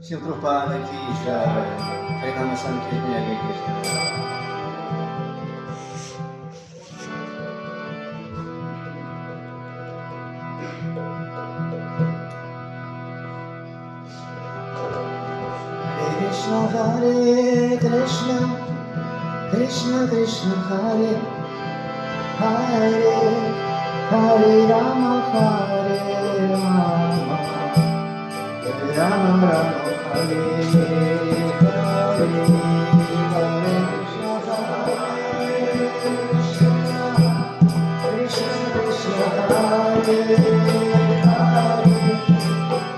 शिवकृपाल की जय. हरिनाम संकीर्तन हरे Krishna. Hare Krishna, Krishna Krishna Hare Hare, Hare Rama, Hare Rama, Rama Rama Hare Hare Hare Krishna Krishna Krishna Hare Hare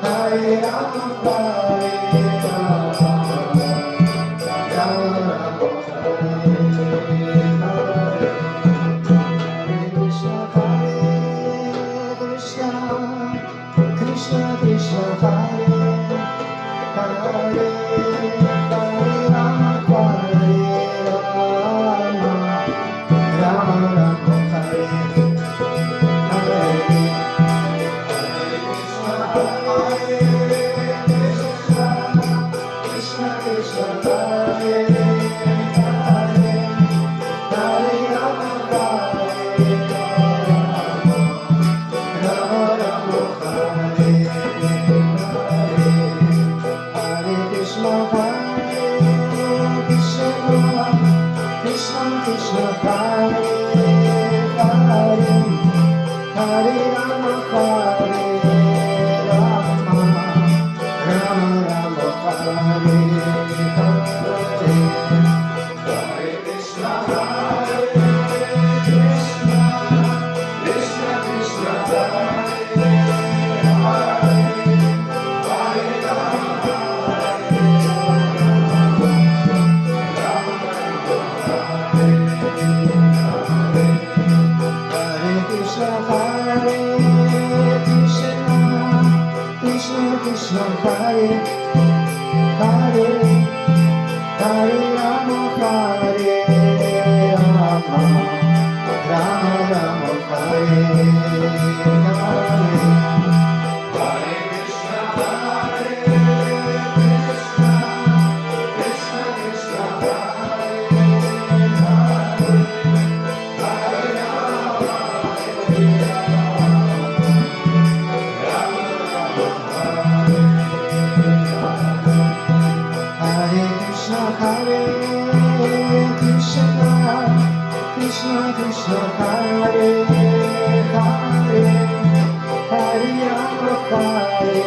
Hare Rama Hare Rama Rama Rama Hare Hare Krishna Krishna Krishna Krishna Hare Hare Hare Rama Hare Rama Rama Rama Hare Hare Krishna Krishna Hare Hare Hare Rama Hare Rama Rama Hare Hare Krishna Krishna Krishna Hare Hare Hare Rama Hare Rama Rama Rama Hare Hare Hare Krishna Krishna Krishna Krishna Hare Hare Hare Rama Hare Krishna Krishna Krishna Hare Hare Hare Rama Hare Rama Rama Rama Hare Hare Hare Krishna Krishna Krishna Hare Hare Hare Rama Hare Krishna Krishna Krishna Hare Hare Hare Rama Hare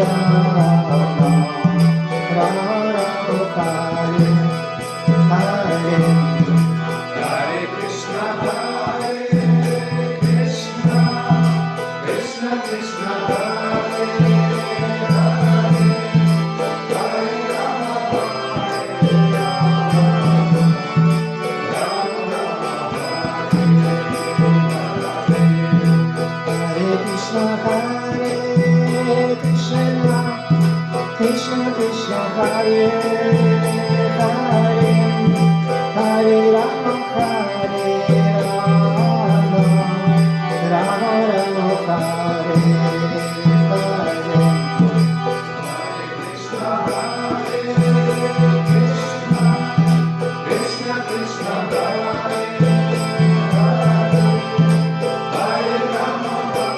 Rama Rama Rama Hare Hare Hare Krishna Krishna Krishna Krishna Hare Hare Hare Rama Hare Krishna Krishna Krishna Hare Hare Hare Rama Hare Rama Rama Rama Hare Hare Hare Krishna Krishna Krishna Hare Hare Hare Rama Hare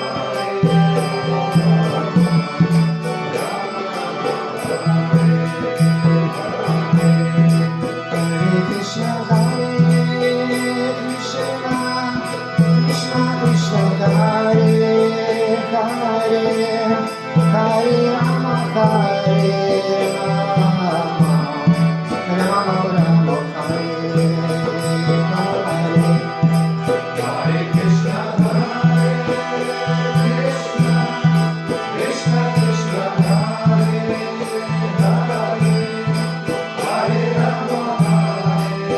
Krishna Krishna Krishna Hare Hare Hare Rama Hare Rama Rama Rama Hare Hare Hare Krishna Krishna Krishna Hare Hare Hare Rama Hare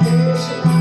Krishna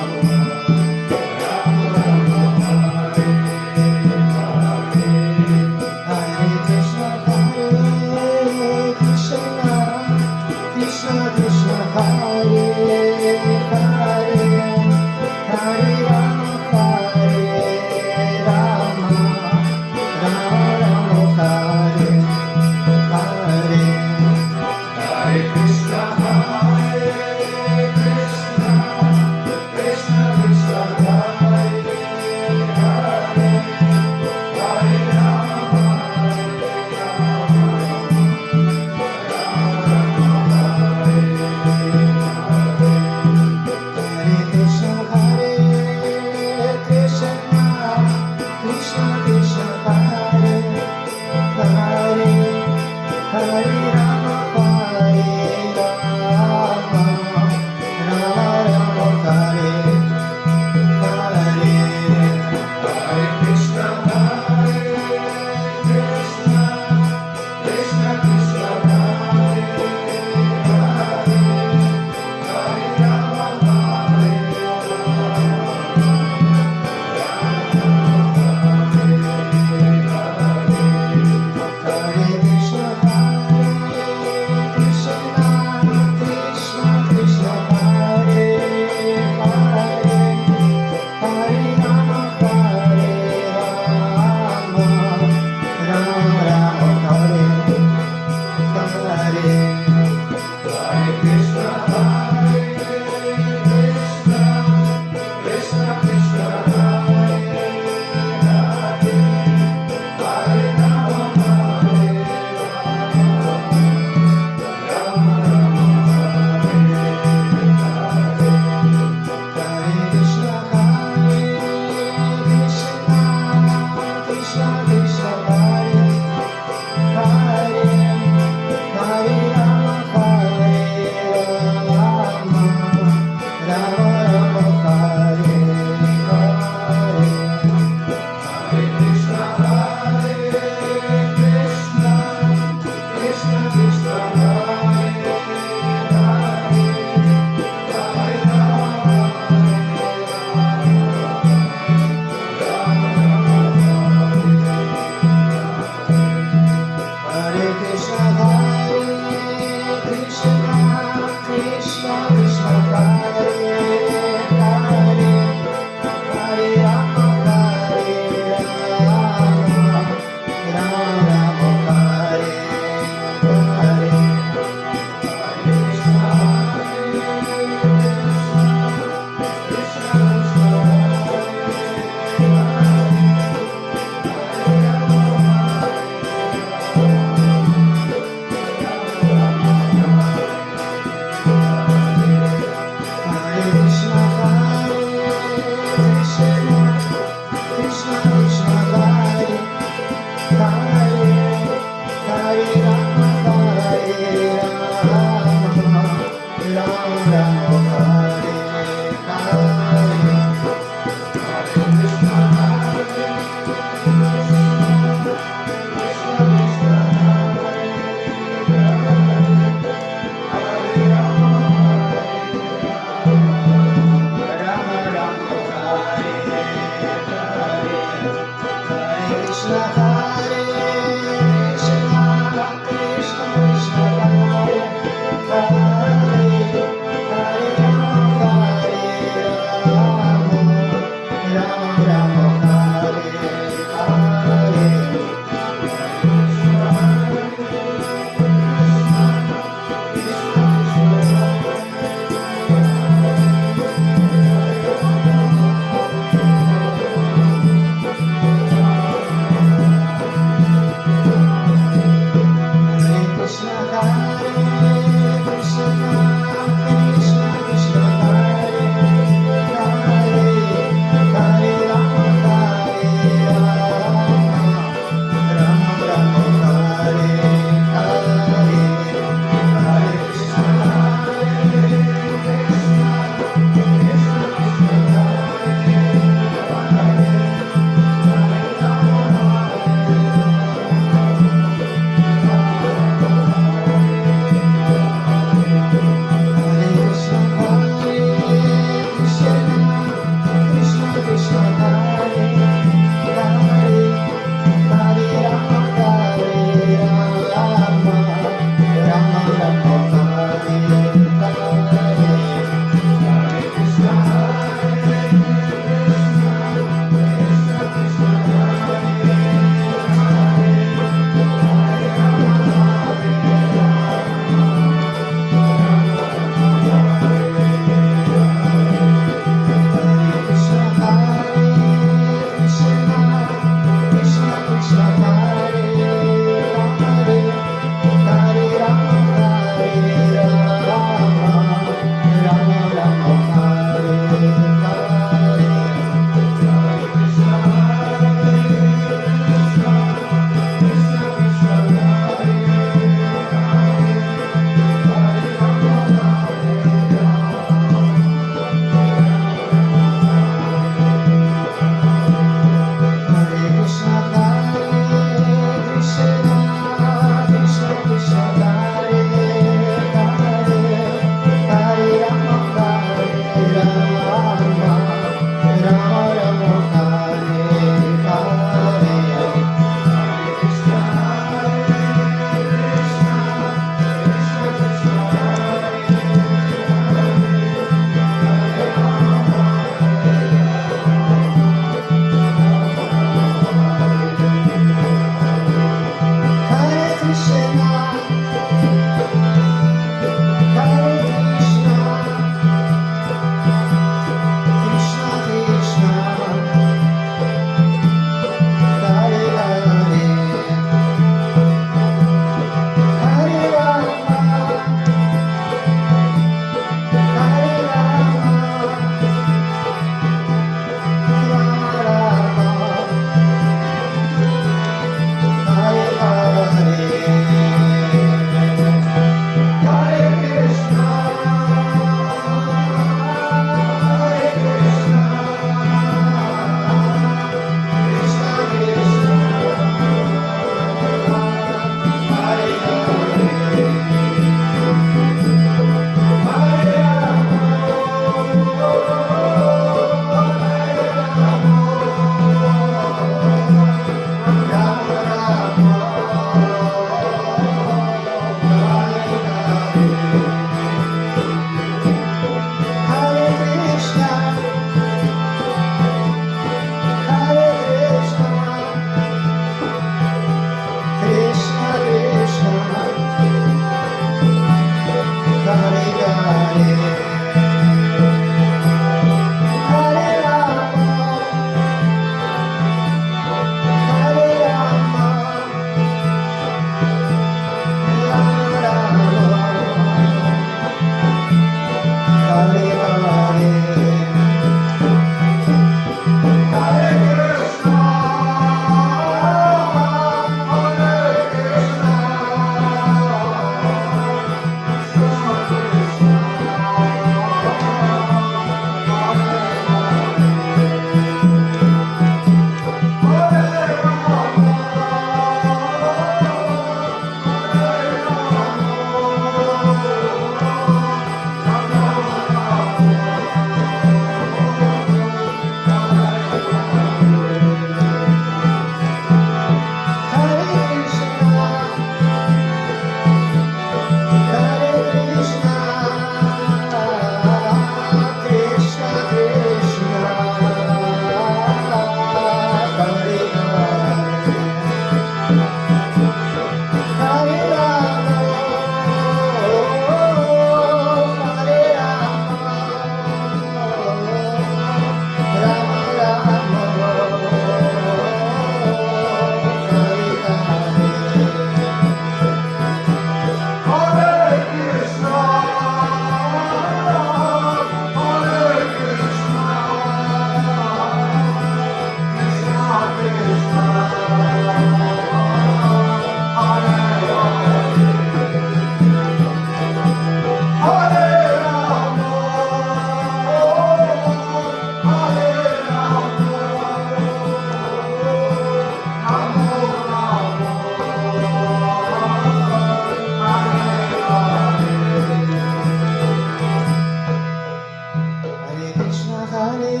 Hare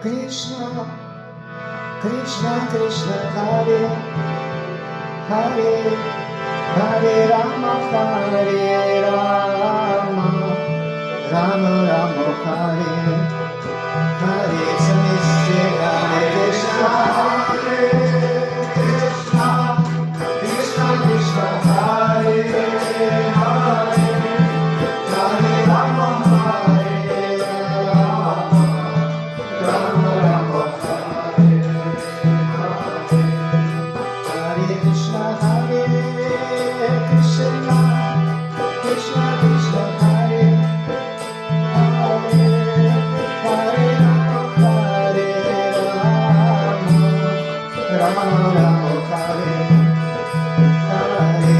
Krishna, Krishna Krishna Hare Hare, Hare Rama, Hare Rama, Rama Rama Hare Hare. Samishya Hare Krishna, Hare Krishna, Krishna Krishna Hare Hare, Hare Rama, Hare Rama, Rama Rama Hare Hare. Hare Krishna, Hare Krishna, Krishna Krishna Hare Hare, Hare Rama, Hare Rama, Rama Rama Hare Hare.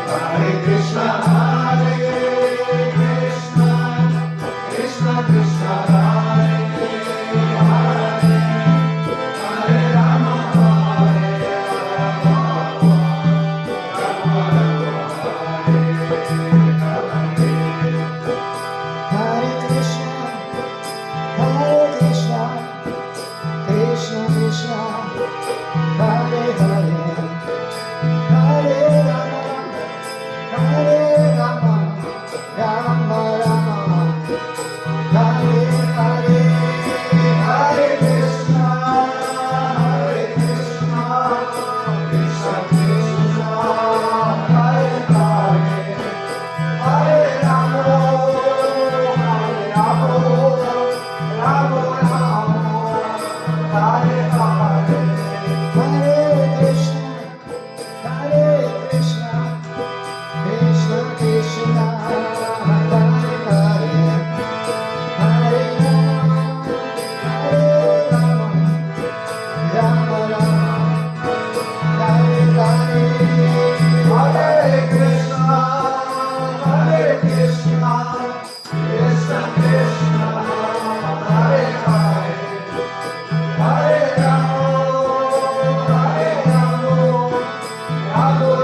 Hare Krishna, Hare Krishna, Krishna Krishna Hare Hare, Hare Rama, Hare Rama, Rama Rama Hare Hare. Hare Krishna, Hare Krishna, Krishna Krishna Hare Hare, Hare Rama, Hare Rama, Rama Rama Hare Hare. Hare Krishna, Hare Krishna, Krishna Krishna Hare Hare, Hare Rama, Hare Rama, Rama Rama Hare Hare. Hare Krishna, Hare Krishna, Krishna Krishna Hare Hare, Hare Rama, Hare Rama, Rama Rama Hare Hare. Hare Krishna, Hare Krishna, Krishna Krishna Hare Hare, Hare Rama, Hare Rama, Rama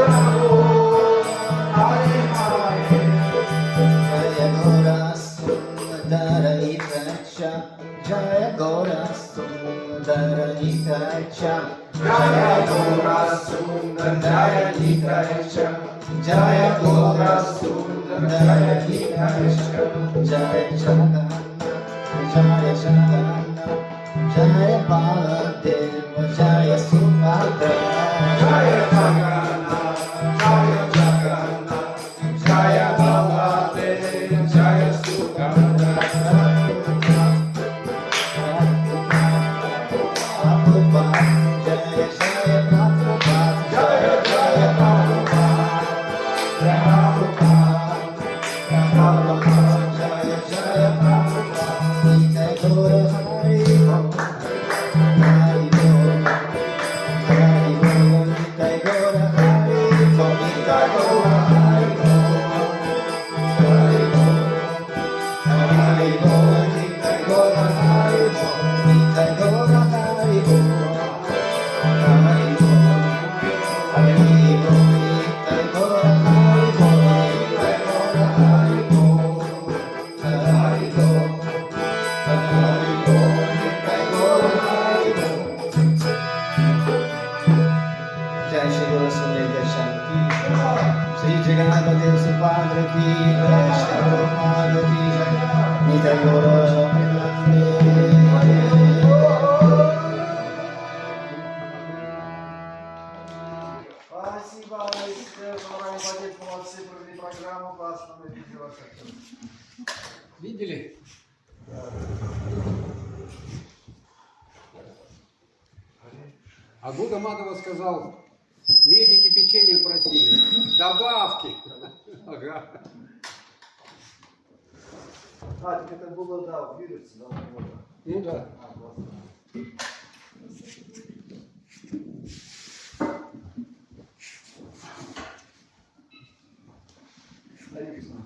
Rama Hare Hare. Jaya Gora Sundara Itacha, Jaya Gora Sundara Itacha, Jaya Gora Sundara Itacha, Jaya Gora Sundara Itacha, Jaya Jagannath, Jaya Jagannath, Jaya Baladeva, Jaya Subhadra, Jaya Jagannath, Jaya Jagannath, Jaya Baladeva, Jaya Subhadra. Prabhupada, Jaya Jaya Prabhupada, Jaya Jaya Prabhupada, Prabhupada, Prabhupada, Jaya Jaya Prabhupada. Nitai Gaura Hari Bol, Hari Bol, Hari Bol. Nitai Gaura Hari Bol, Nitai Gaura Hari Bol, Hari Bol, Hari Bol. Nitai Gaura Hari Bol, Nitai Gaura Hari Bol, Hari Bol, Hari Bol. Nitai Gaura Hari Bol, Nitai Gaura Hari Bol, Hari Bol, Hari Bol. Nitai Gaura Hari Bol. Jai Shri Guru Sundar Shanti, Shri Jagannath Dev Subhadra ki Jai, Shri Prabhupada ki Jai, Nitai Gaura Спасибо, молодец, молодцы, провели программу, классно, мы видели вас. Видели? А Гуда Мадова сказал, медики печенье просили, добавки. Ага. А, так это было, да, в Вилюце, да, вот. Ну да. А, классно. Отлично.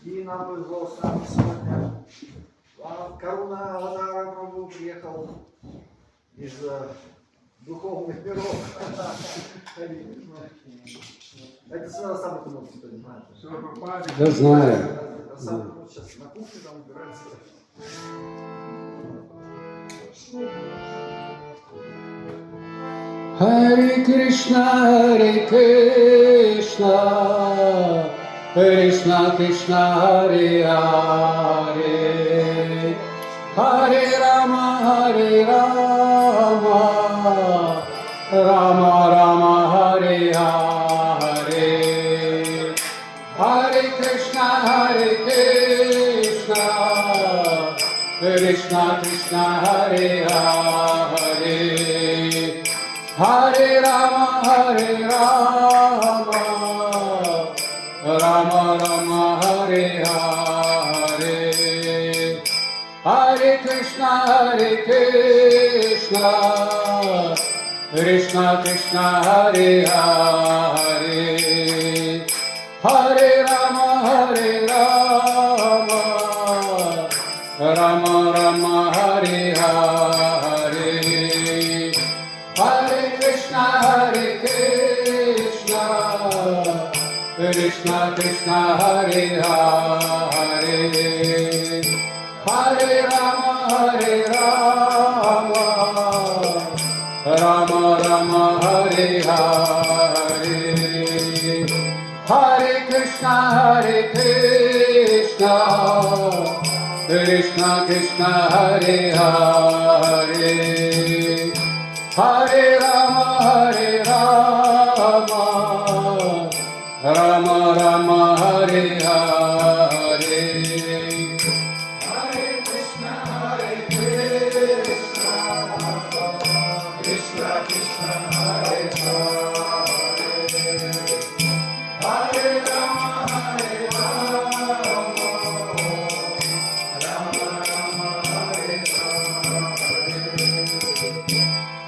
И нам повезло с нами сегодня. Каруна Аватара Прабху приехал из духовных миров. Это самый много кто не знает. Да знаю. А сам вот сейчас на кухне там убирается. Hare Krishna, Krishna Krishna, Hare Hare, Hare Rama, Rama Rama, Hare Hare, Hare Krishna, Krishna Krishna, Hare Hare, Hare Rama, Rama Rama, Hare Hare, Hare Krishna, Krishna Krishna, Hare Hare, Hare Rama, Rama Rama, Hare Hare, Hare Krishna, Krishna Krishna, Hare Hare, Hare Rama, Rama Rama, Hare Hare, Hare Krishna, Krishna Krishna, Hare Hare, Hare Rama, Rama Rama, Hare Hare, Hare Krishna, Krishna Krishna, Hare Hare, Hare Rama, Rama Rama, Hare Hare,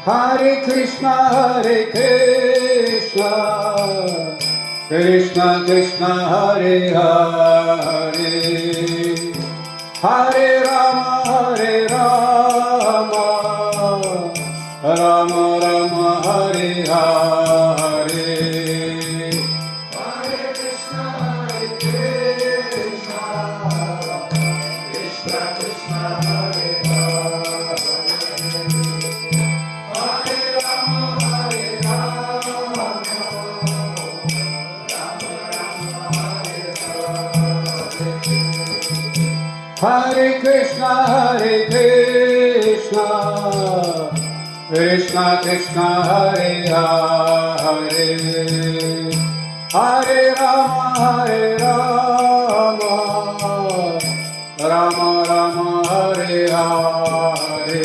Hare Krishna, Krishna Krishna, Hare Hare, Hare Rama, Rama Rama, Hare Hare, Hare Krishna, Krishna Krishna, Hare Hare Krishna, Krishna Krishna, Hare Hare, Hare Rama, Rama Rama, Hare Hare,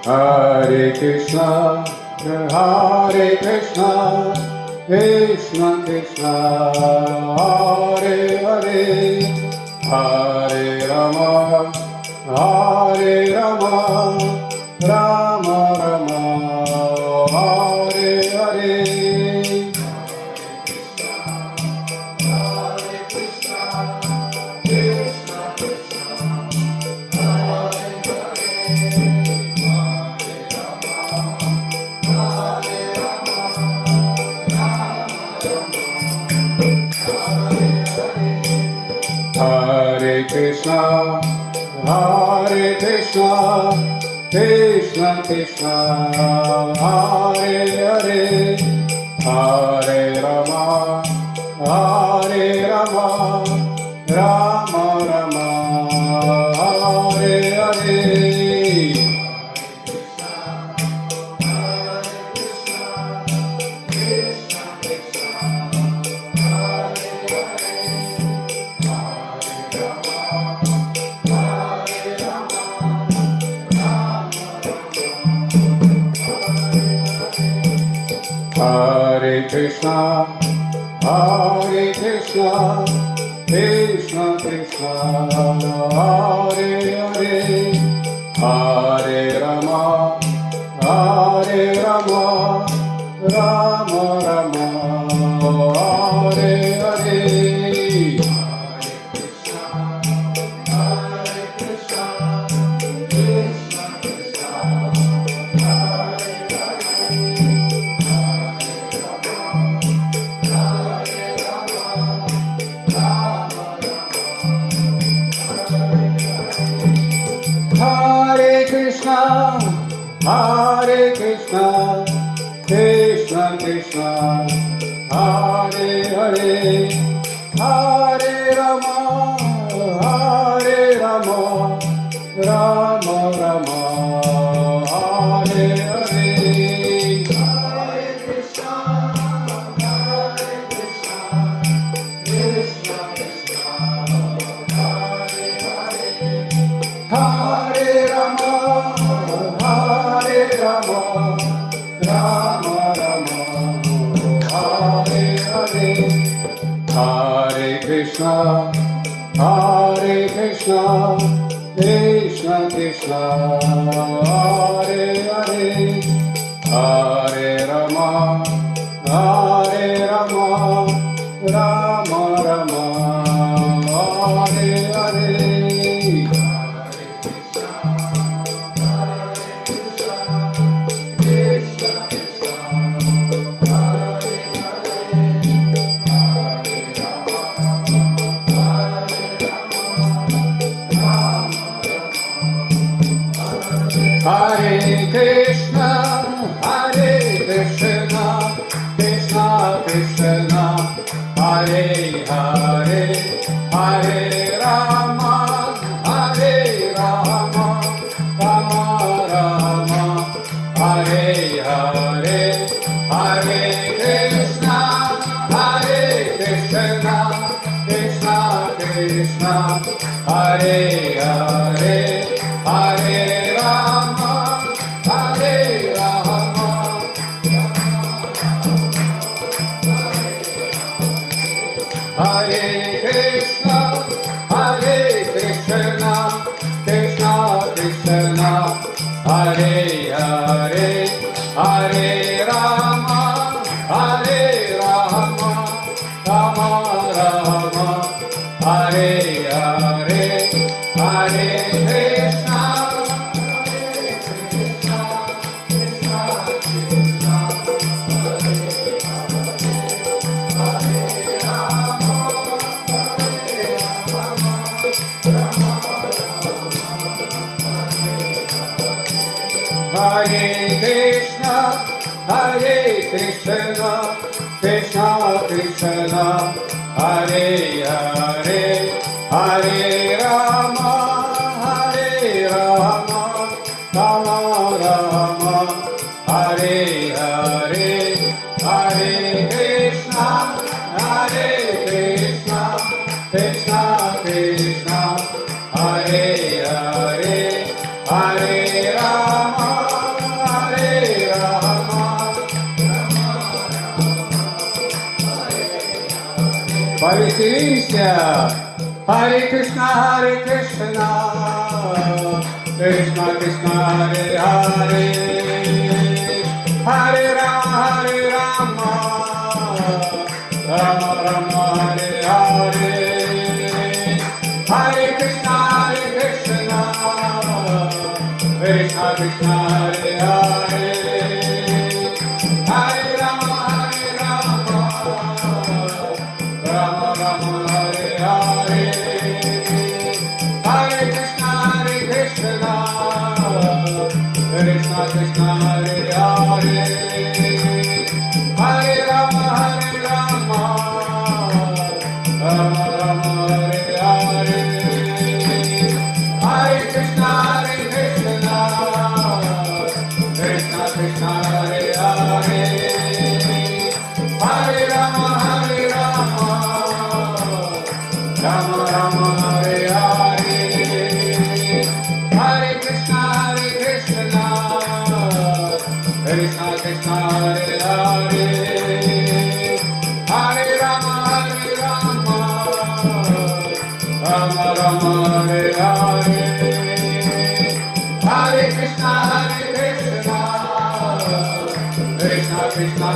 Hare Krishna, Krishna Krishna, Hare Hare, Hare Krishna, Krishna Krishna, Hare Hare, Hare Rama, Rama Rama, Hare Hare, Hare Krishna, Krishna Krishna, Hare Hare, Hare Rama, Rama Rama, Hare Hare, Hare Krishna, Krishna Krishna, Hare Hare, Hare Rama, Rama Rama, Hare Hare. Hare Krishna, Krishna Krishna, Hare Hare, Hare Rama, Rama Rama, Hare Hare. Hare Krishna, Krishna Krishna, Hare Hare, Hare Rama, Rama Rama, Hare Hare. Hare Krishna, Krishna Krishna, Hare Hare, Hare Rama, Rama Rama, Hare Hare. Hare Krishna, Krishna Krishna, Hare Hare, Hare Rama, Rama Rama, Hare Hare, Hare Krishna, Krishna Krishna, Hare Hare, Hare Rama, Hare Krishna, Krishna Krishna, Hare Hare, Hare Rama, Rama Rama, Hare Hare, Hare Krishna, Hare Krishna, Krishna Krishna, Hare Hare, Hare Rama, Rama Rama, Hare Hare, Hare Krishna, Krishna Krishna, Hare Hare, Hare Rama, Повеселимся! Hare Krishna, Krishna Krishna, Hare Hare, Hare Rama, Rama Rama, Hare Hare, Hare Krishna, Krishna Krishna, Hare Hare, Hare Rama, Rama Rama, Hare Hare, Hare Krishna, Krishna Krishna, Hare Hare, Hare Rama, Rama Rama, Hare Hare, Hare Krishna, Krishna Krishna, Hare Hare, Hare Rama, Rama Rama, Hare Hare, Hare Krishna, Krishna Krishna, Hare Hare, Hare Rama, Rama Rama, Hare Hare, Hare Krishna, Krishna Krishna,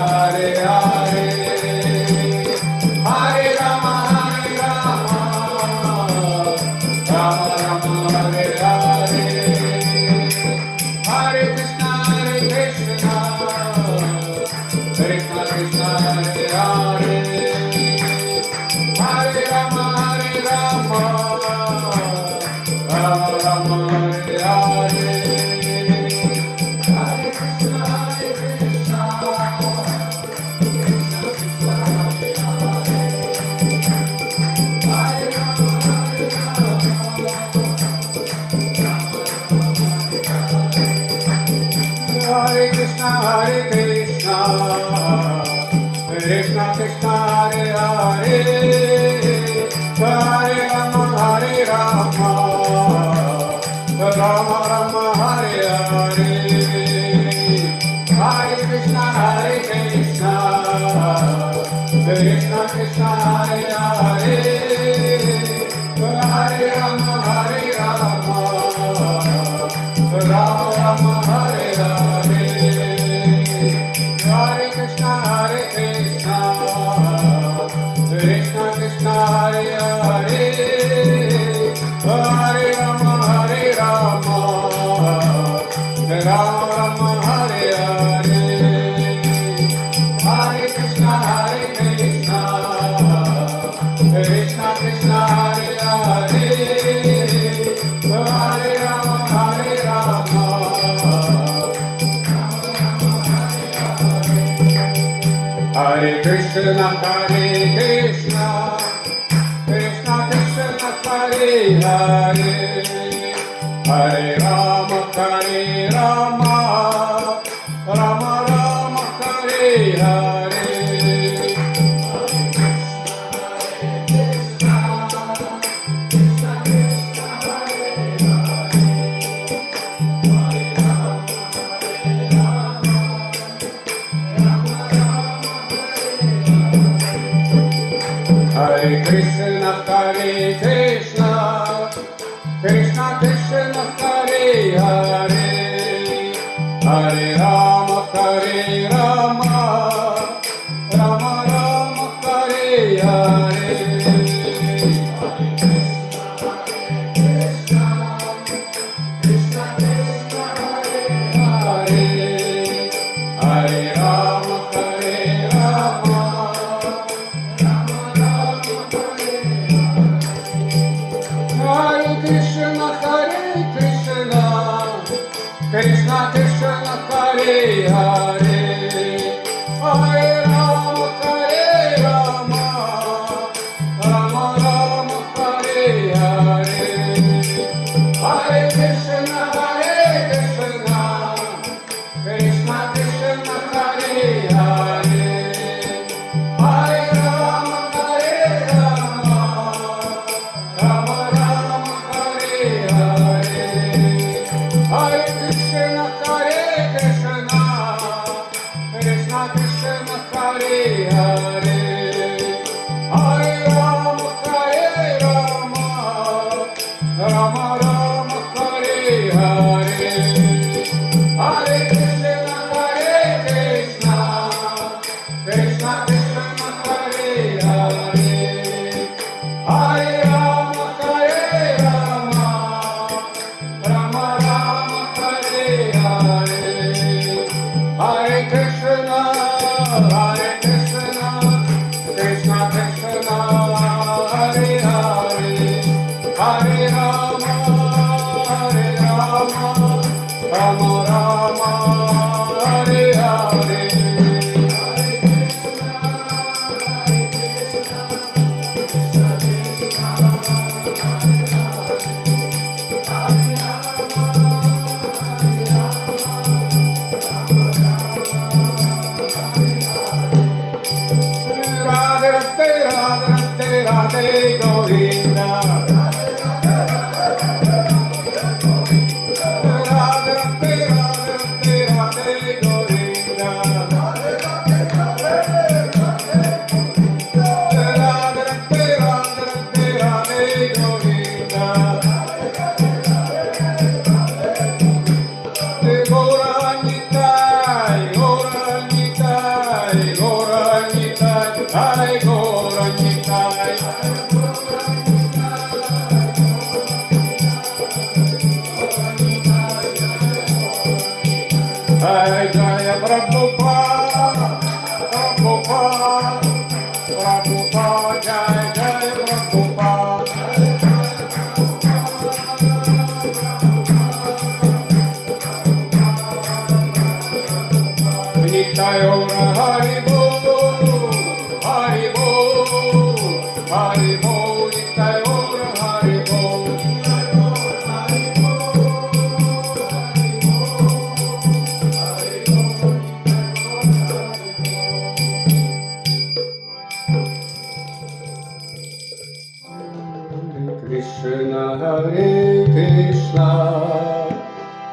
Krishna, Hare Krishna,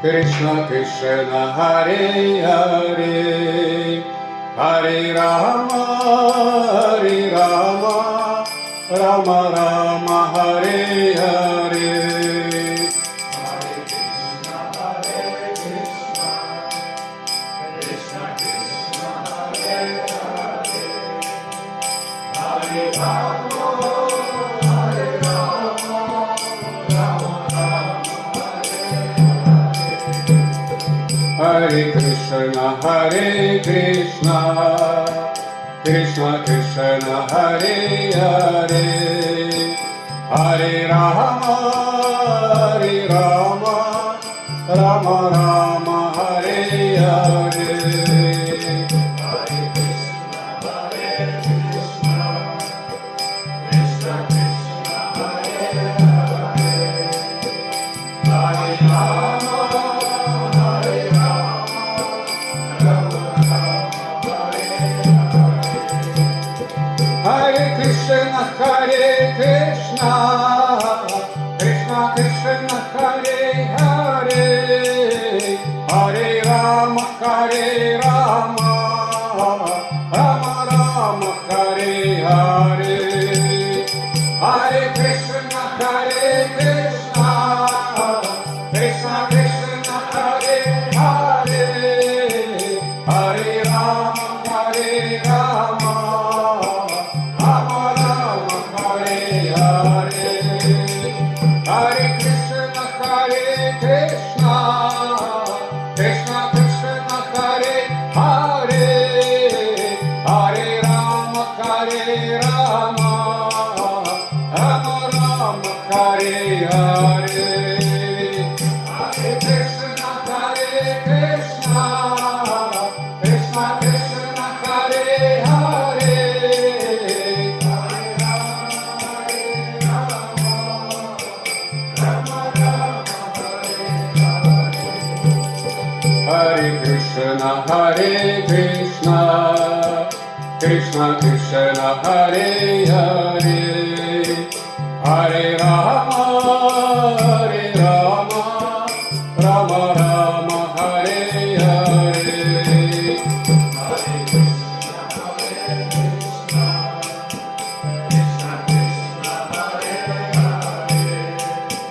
Krishna Krishna, Hare Hare, Hare Rama, Hare Rama, Rama Rama, Hare Hare. Hare Krishna, Hare Krishna, Krishna Krishna, Hare Hare, Hare Rama, Hare Rama, Rama Rama, Hare Hare. Hare Krishna, Hare Krishna, Krishna Krishna, Hare Hare, Hare Rama, Hare Rama, Rama Rama, Hare Hare. Hare Krishna, Hare Krishna, Krishna Krishna, Hare Hare, Hare Rama, Hare Rama, Rama Rama, Hare Hare. Hare Krishna, Hare Krishna, Krishna Krishna, Hare Hare, Hare Rama, Hare Rama, Rama Rama, Hare Hare. Hare Krishna, Hare Krishna, Krishna Krishna, Hare Hare, Hare Rama, Hare Krishna, Hare Krishna, Krishna Krishna, Hare Hare, Hare Rama, Hare Rama, Rama Rama, Hare Hare. Hare Krishna, Hare Krishna, Krishna Krishna, Hare Hare,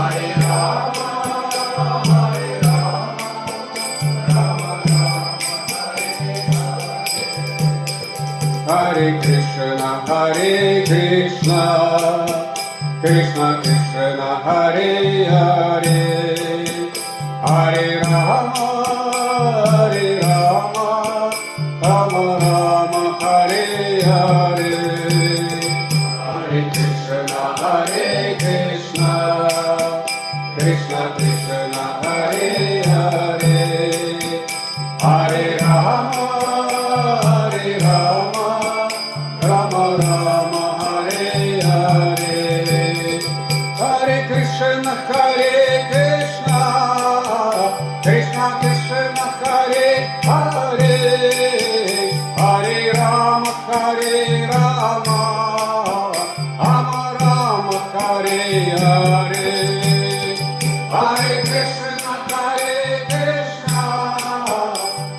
Hare Rama, Hare Rama, Rama Rama, Hare Hare. Hare Krishna, Hare Krishna, Krishna Krishna, Hare Hare, Hare Rama, Hare Rama, Rama Rama, Hare Hare. Hare Krishna, Hare Krishna, Krishna Krishna, Hare Hare, Hare Rama, Hare Rama, Rama Rama, Hare Hare. Hare Krishna, Hare Krishna, Krishna Krishna, Hare Hare, Hare Rama, Hare Rama, Rama Rama, Hare Hare. Hare Krishna, Hare Krishna,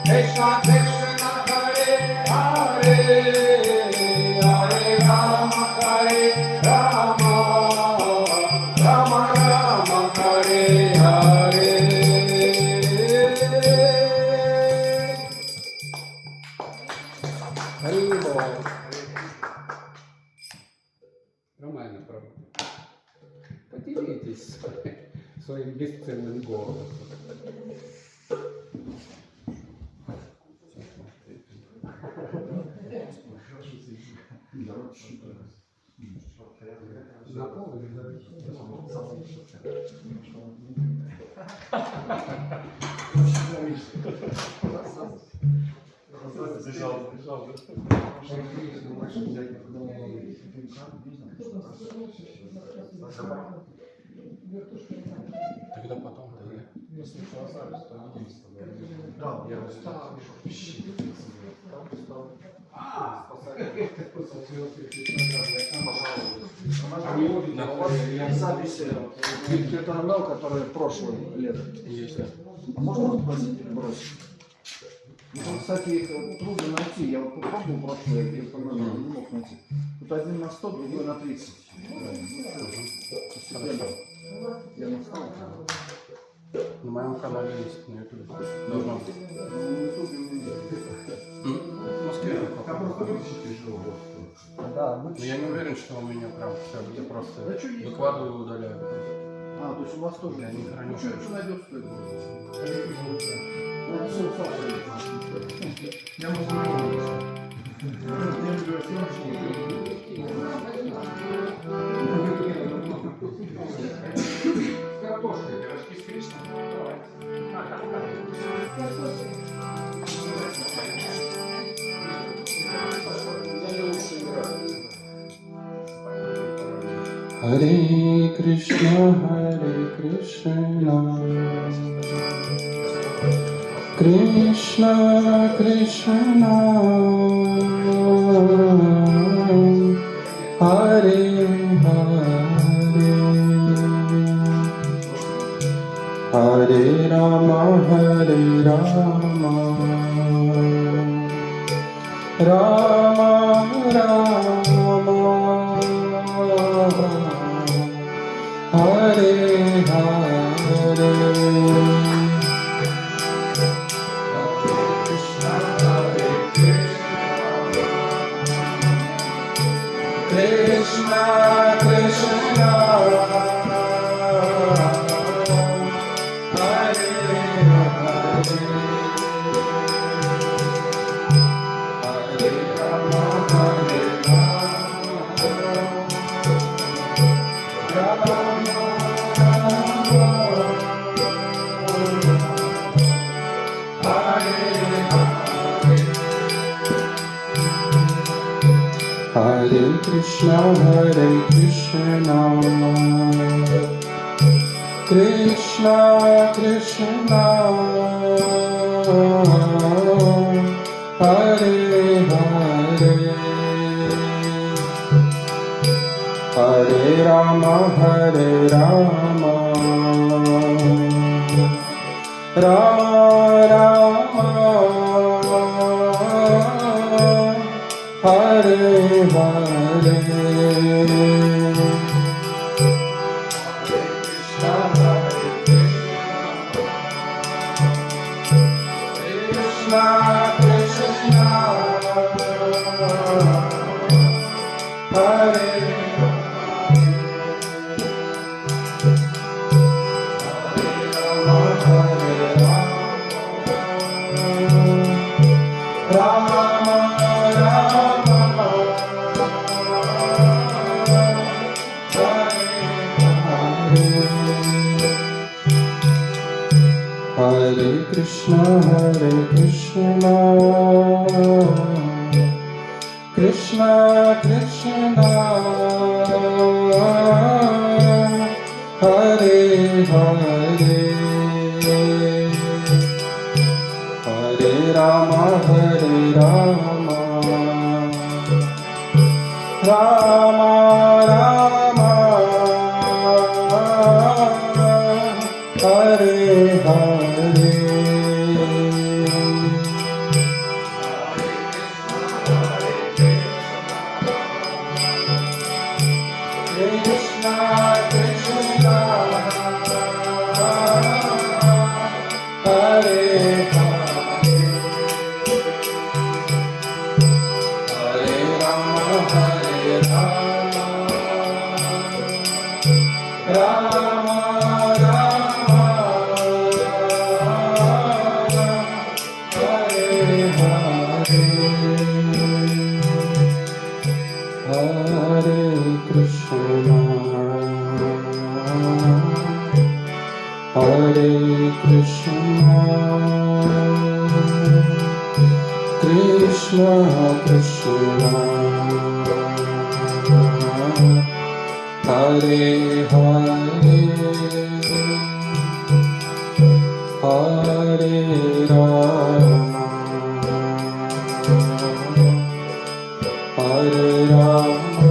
Krishna Krishna, Hare Hare, Hare Rama, Hare Rama, Rama Rama, Hare Hare. Hari Bol. Нормально, правда. Поделитесь своим бесценным голосом. Тогда потом У вас записи видеоканал, который прошлый лет. Есть, да. А можно бросить? Ну, кстати, их трудно найти. Я вот попробовал прошлое, я не мог найти. Тут один на 100, другой на 30. Постепенно. Я на 100. На моем канале есть на YouTube. Должно быть. На ютубе у меня В Москве я попробую. Да, Но я не уверен, что у меня прям все. Я просто Да что есть? выкладываю и удаляю. А, то есть у вас тоже. Я не храню. Что найдется, то это я могу Hare Krishna, Krishna Krishna, Hare Hare, Hare Rama, Rama Rama, Hare Hare. Krishna Krishna, Hare Hare, Hare Rama, Rama Hare Krishna, Krishna Krishna, Hare Hare, Hare Rama, Rama Rama, Hare Hare. Krishna Krishna, Hare Rama Rama, Hare Krishna, Krishna Krishna, Hare Hare, Hare Rama, Rama Rama, Hare Hare. Krishna Krishna, Hare Hare, Hare Rama, Rama Rama, Hare Hare, Hare Krishna, Hare Krishna, Krishna Krishna, Hare Hare, Hare Rama, Hare Rama,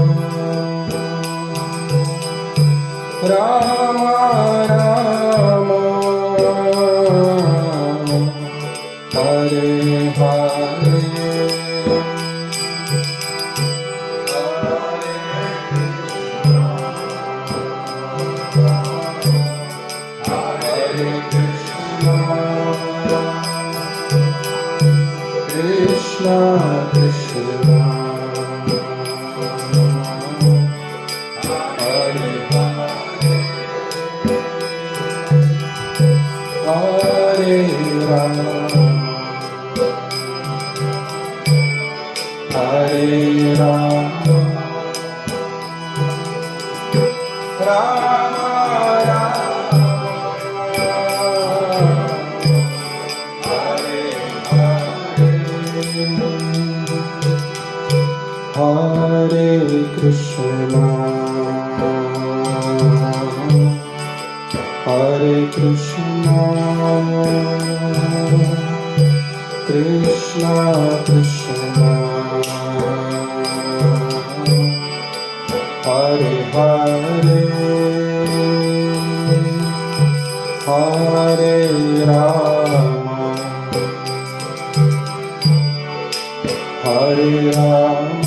Ram Ram Hare Hare Hare Krishna Krishna Hare Hare Ram हरे राम राम हरे कृष्णा कृष्णा कृष्णा हरे हरे हरे राम हरे राम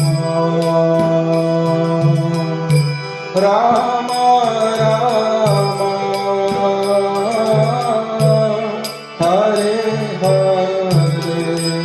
राम राम हरे हरे हरे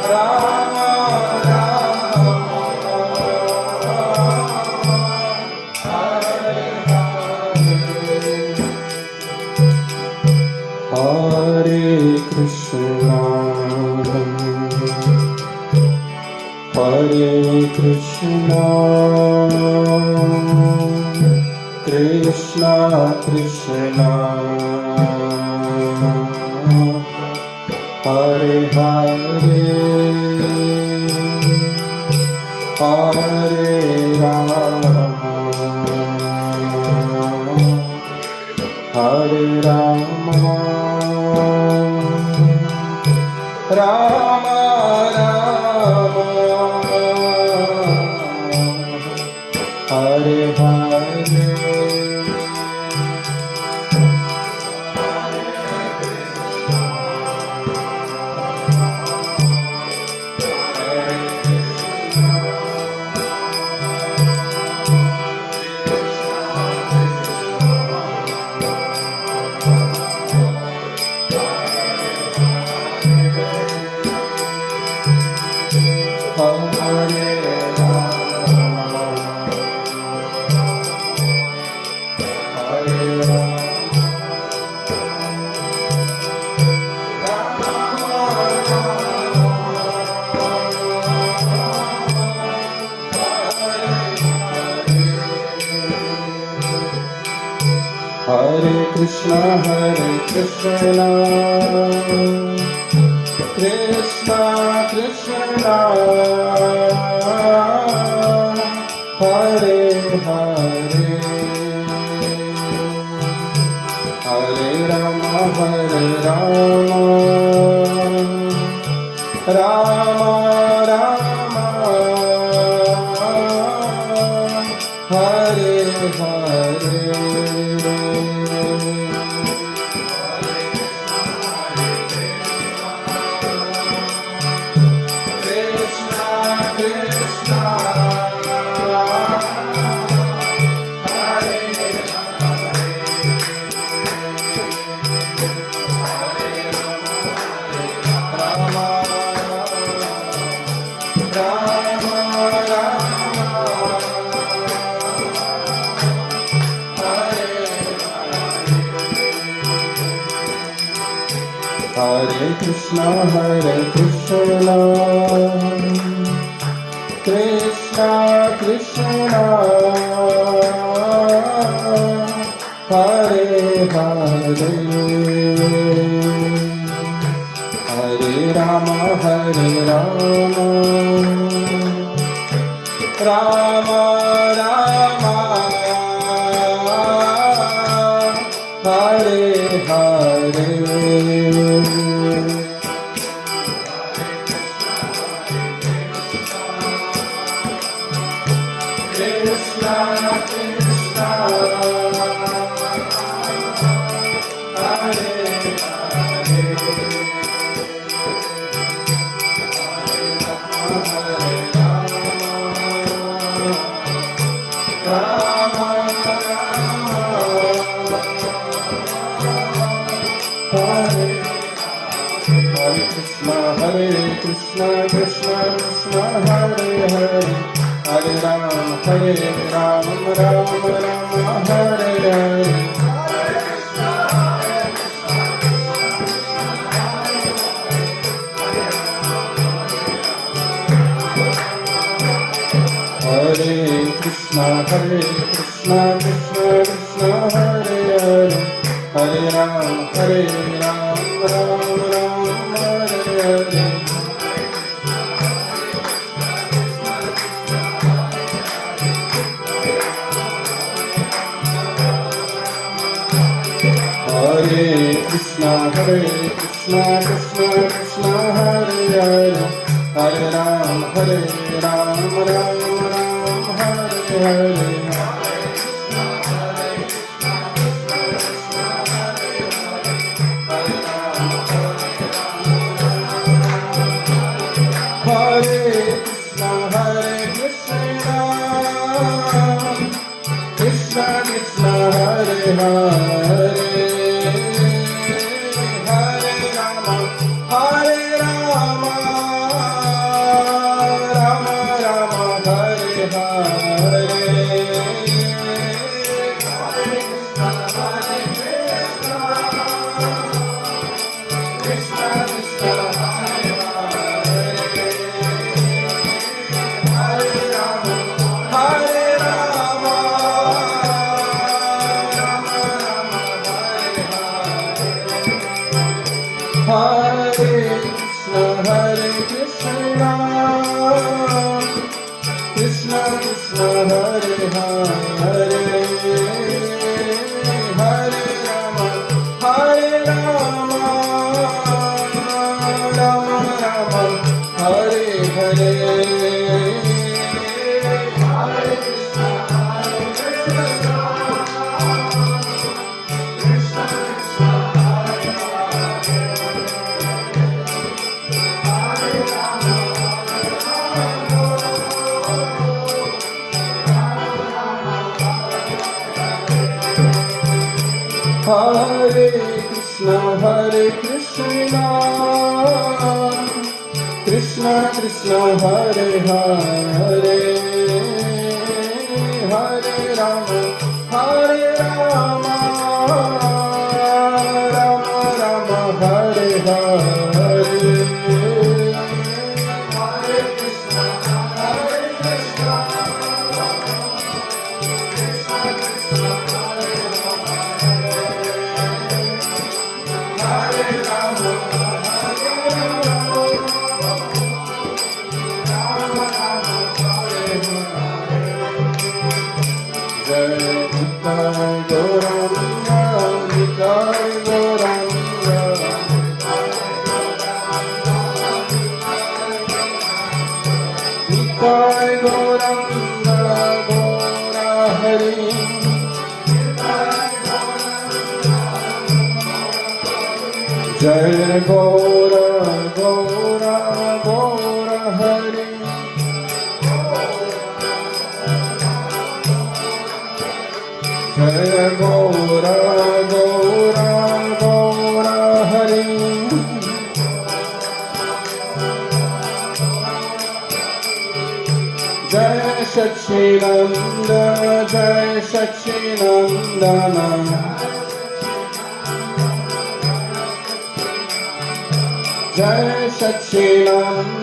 राम राम हरे कृष्णा कृष्णा कृष्णा हरे हरे हरे राम हरे Ram Ram Ram Hare Hare Hare Krishna Krishna Krishna Hare Hare Hare Rama Rama Rama Hare Hare Hare Krishna Krishna Hare Rama Rama Rama Hare Hare Krishna Krishna Hare Hare Krishna Krishna Krishna Hare Hare Hare Ram Hare Ram Ram Ram Hare Hare Hare Krishna Krishna Krishna Hare Hare Hare Ram Ram Ram Hare Hare Hare Krishna Krishna Krishna Hare Hare Hare Ram Ram Ram Hare Hare Hare Krishna Krishna Krishna Hare Hare Hare Rama Rama Rama Hare Hare Krishna Krishna Hare Krishna Krishna Krishna Hare Hare Hare Rama Rama Rama Hare Hare Hare Krishna Krishna Krishna Hare Hare Hare Rama Rama Rama Hare Hare Hare Krishna Jai Gora Gora Gora Hari Jai Gora Gora Gora Hari Jai Sachinanda Jai Sachinandana Jai Sachinandana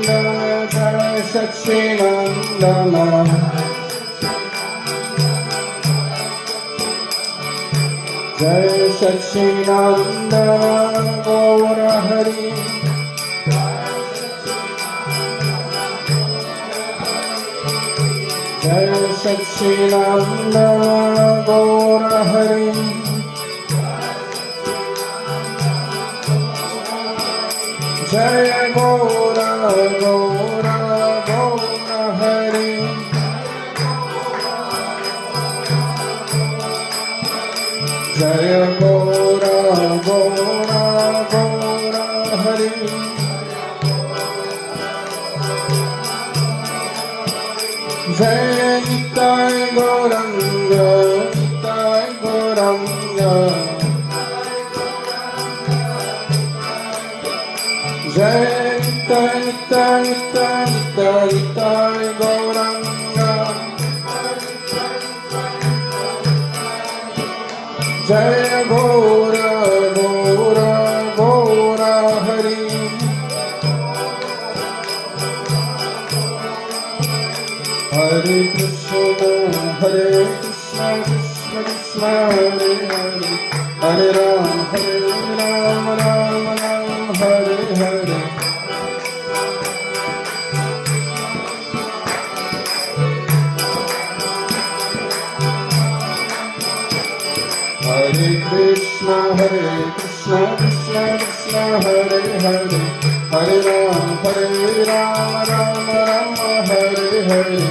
जय सच्चिदानंद गौर हरि जय सच्चिदानंद गौर हरि जय गौर गौर गौर हरि जय गौर गौर गौर हरि जय निताय गौरंग निताय गौरंग जय निताय निताय निताय निताय निताय गौरंग जय गौर गौर गौर हरि हरे कृष्ण कृष्ण कृष्ण हरे हरे हरे राम राम राम हरे हरे हरे कृष्ण कृष्ण कृष्ण हरे हरे हरे राम राम राम हरे हरे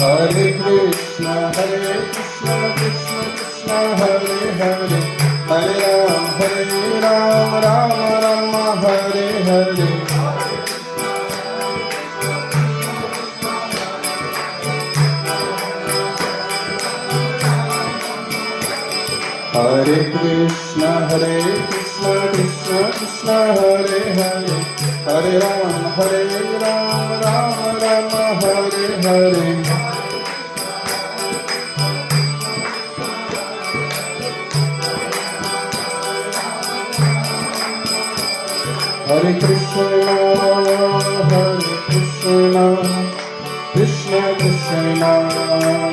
हरे कृष्ण कृष्ण कृष्ण हरे हरे हरे राम राम राम हरे हरे हरे कृष्ण कृष्ण कृष्ण हरे हरे हरे राम राम राम हरे हरे हरे कृष्ण कृष्ण कृष्ण हरे हरे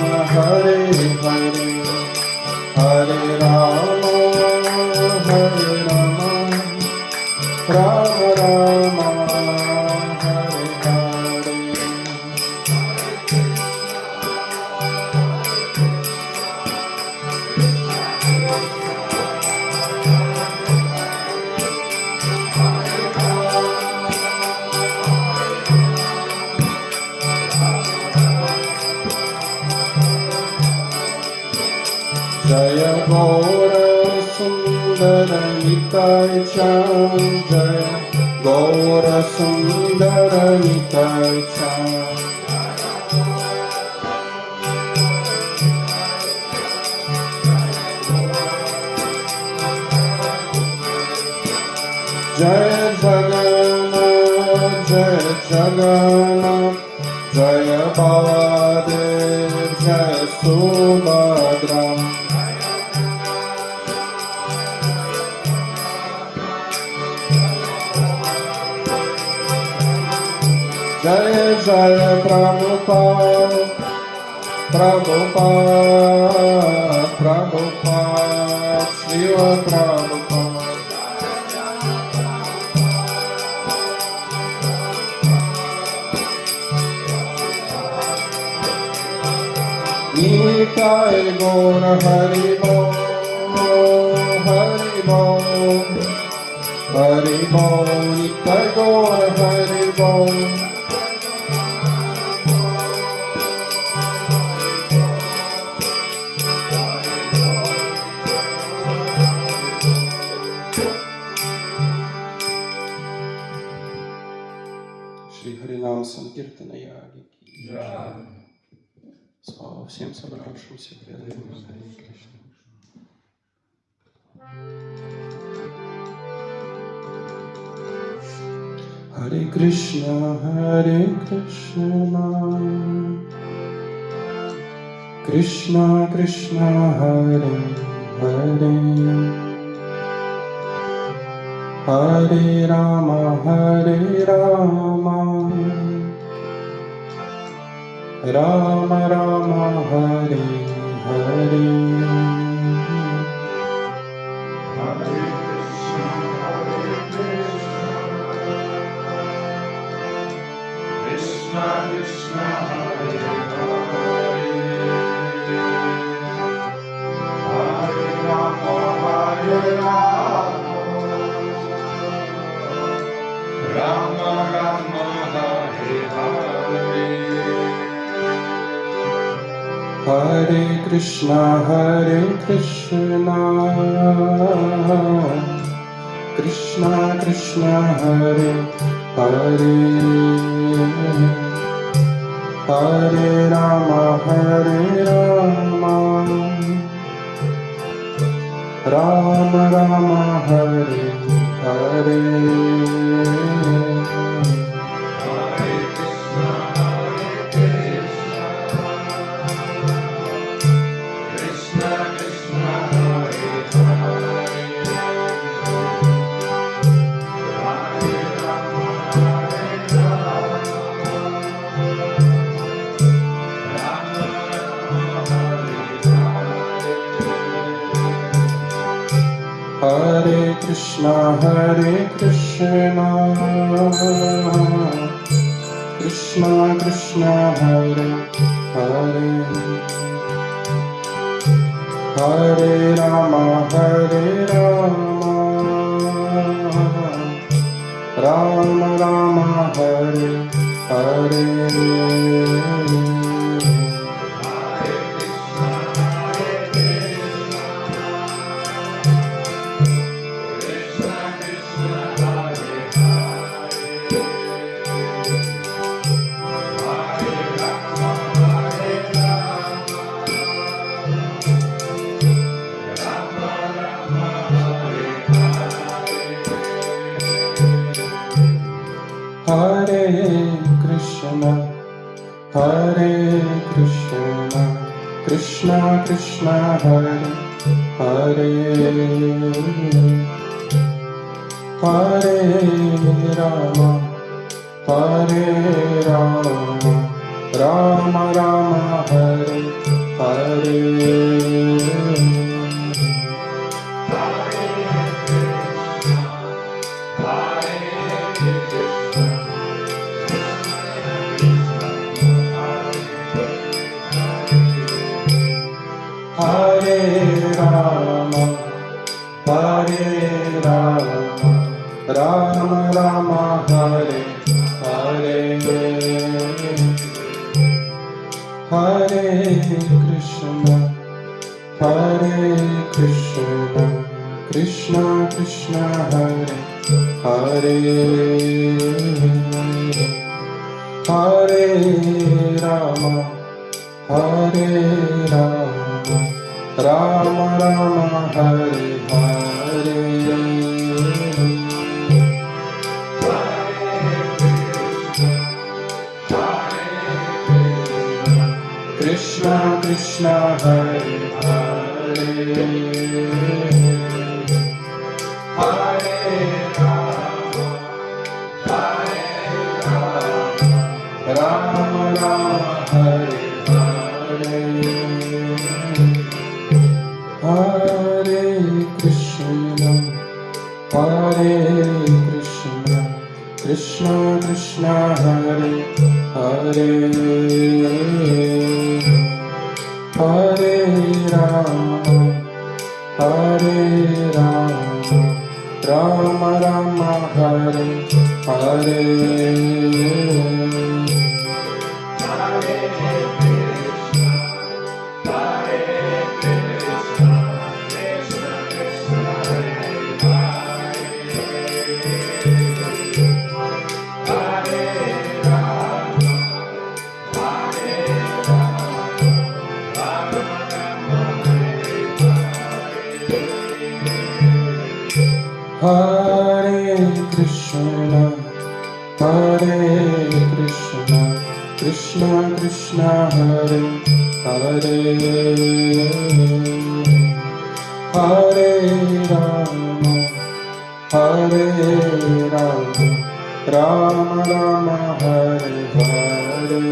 हरे राम राम राम हरे हरे जय गौर सुंदर निताय चाँद जय गौर सुंदर निताय चाँद जय जगन्नाथ जय बलदेव जय सुभद्रा जय जय प्रभुपाद शिव प्रभुपाद निताय गौर हरि बोल निताय गौर हरि बोल Шри Харинам Санкиртана Яги ки слава всем собравшимся преданным. Харе Кришна, Кришна Кришна, Харе Харе, Hare Rama, Hare Rama, Rama Rama, Hare Hare. Krishna Krishna Hare Hare, Hare Rama Hare Rama, Rama Rama Hare Hare. Hare Krishna, Krishna Krishna, Hare Hare, Hare Rama, Rama Rama, Hare Hare. Hare Krishna, Krishna Krishna, Hare Hare, Hare Rama, Rama Rama, Hare Hare. Hare Krishna, Krishna Krishna, Hare Hare, Hare Rama, Rama Rama, Hare Hare. Hare Rama, Rama Rama, Hare Hare, Hare Krishna, Krishna Krishna, Hare Hare, Hare Rama, Rama Rama, Hare Hare. Krishna Krishna, Hare Hare, Hare Rama, Rama Rama, Hare Hare, Hare Krishna, Krishna Krishna, Hare Hare, Hare Rama, Rama Rama, Hare Hare. Hare Krishna, Krishna Krishna, Hare Hare, Hare Rama, Hare Rama, Rama Rama Hare Hare.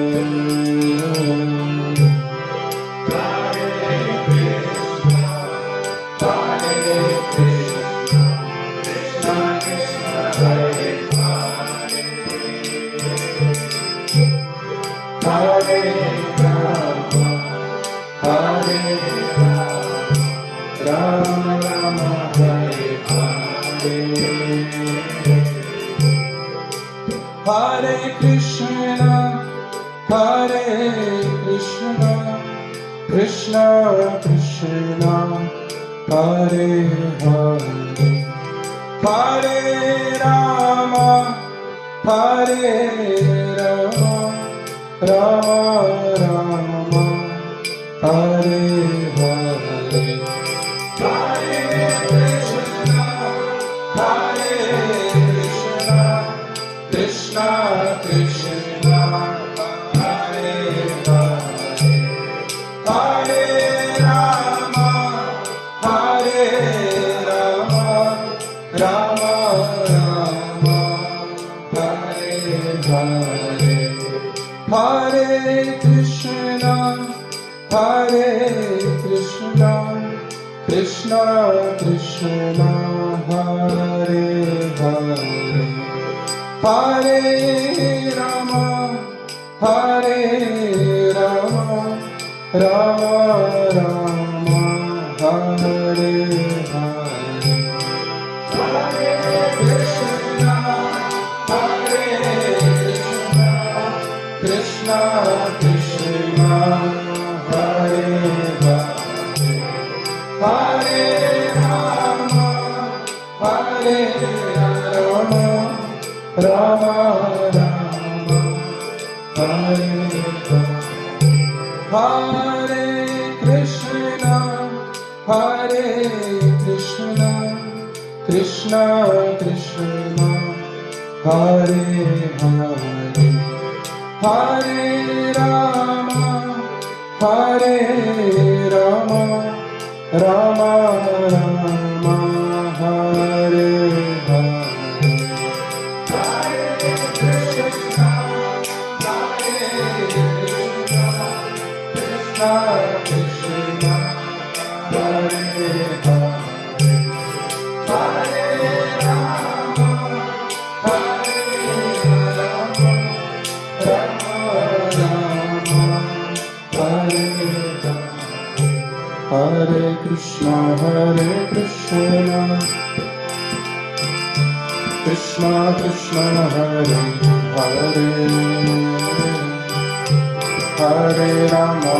Hare Krishna, Hare Krishna, Krishna Krishna, Hare Hare, Hare Rama, Hare Rama, Rama Rama, Hare Hare. Hare Krishna, Hare Krishna, Krishna Krishna, Hare Hare, Hare Rama, Hare Rama, Rama Rama, Hare Hare. Hare Krishna, Hare Krishna, Krishna Krishna, Hare Hare, Hare Rama, Hare Rama, Rama Rama, Hare Hare. Hare Krishna, Hare Krishna, Krishna Krishna, Hare Hare, Hare Rama, Hare Rama, Rama Rama, Hare Hare. Hare Krishna, Hare Krishna, Krishna Krishna, Hare Hare, Hare Rama, Hare Rama, Rama Rama, Hare Hare. Krishna, Hare Hare, Hare Rama, Hare Rama, Rama Rama, Hare Hare. Hare Krishna, Krishna Krishna, Hare Hare, Hare Rama,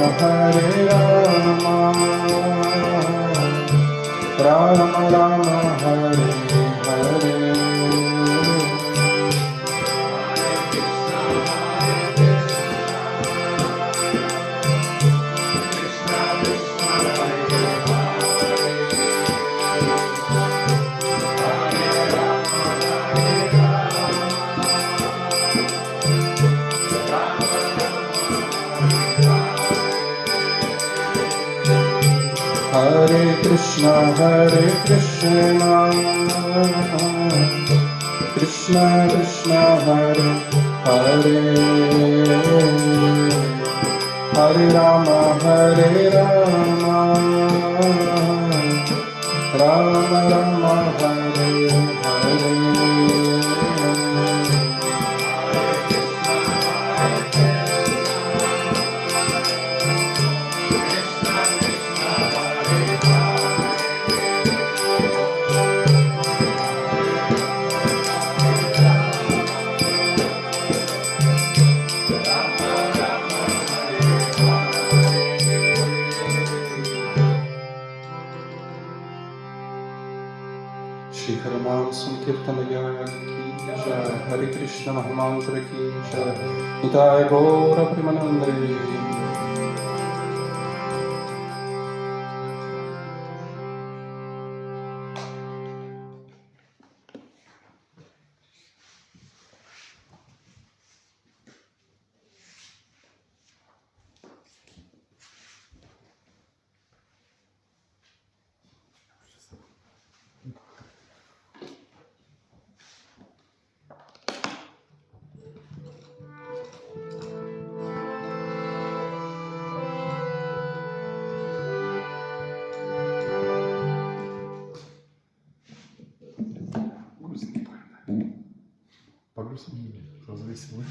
Rama Rama, Hare Hare. Hare Krishna, Krishna Krishna, Hare Hare, Hare Rama, Rama Rama, Hare Hare. Shri हरिनाम संकीर्तन की जय, हरे कृष्ण महामंत्र की जय, निताय गौर प्रेमानंदे। Розвесели.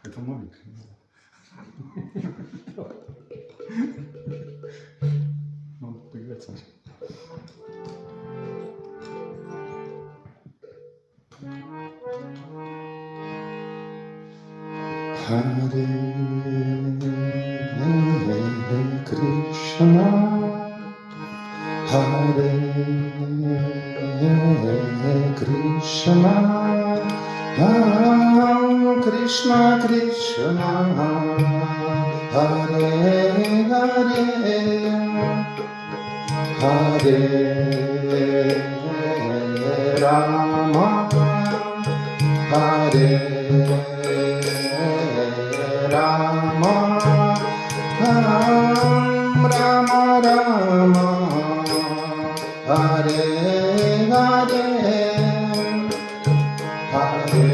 Это новенькое. Надо поиграть сначала. Харе Кришна, Харе Кришна, Krishna Krishna, Hare Hare, Hare Rama, Hare Rama, Rama Rama, Hare Hare, Hare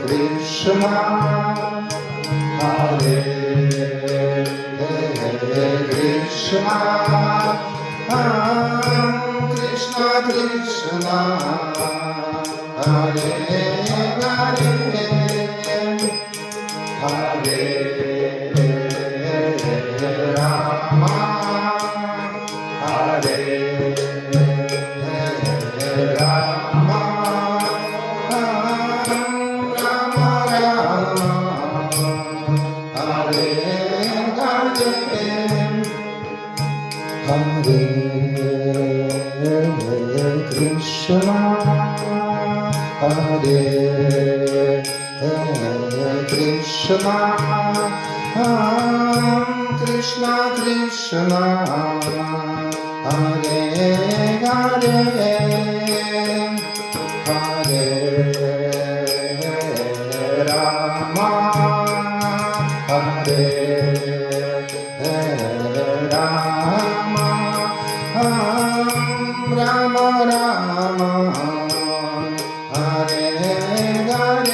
Krishna, Hare Krishna, Krishna Krishna, Hare Hare, Hare Rama, Hare Rama, Rama Rama, Hare Hare, Hare Krishna, Hare Krishna, Krishna Krishna, Hare Hare, Hare Rama, Hare Rama, Rama Rama, Hare Hare,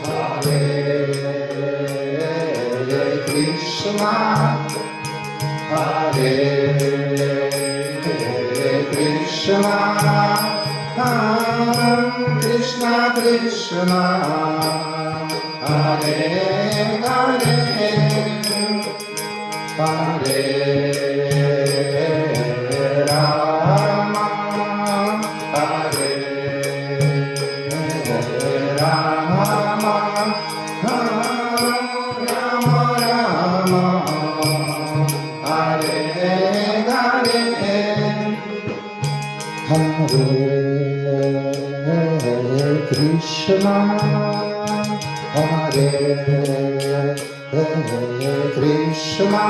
Hare Krishna, Hare Krishna, Krishna Krishna, Hare Hare, Hare Rama, Hare Rama, Rama Rama, Hare Hare, Hare Krishna, Hare Krishna,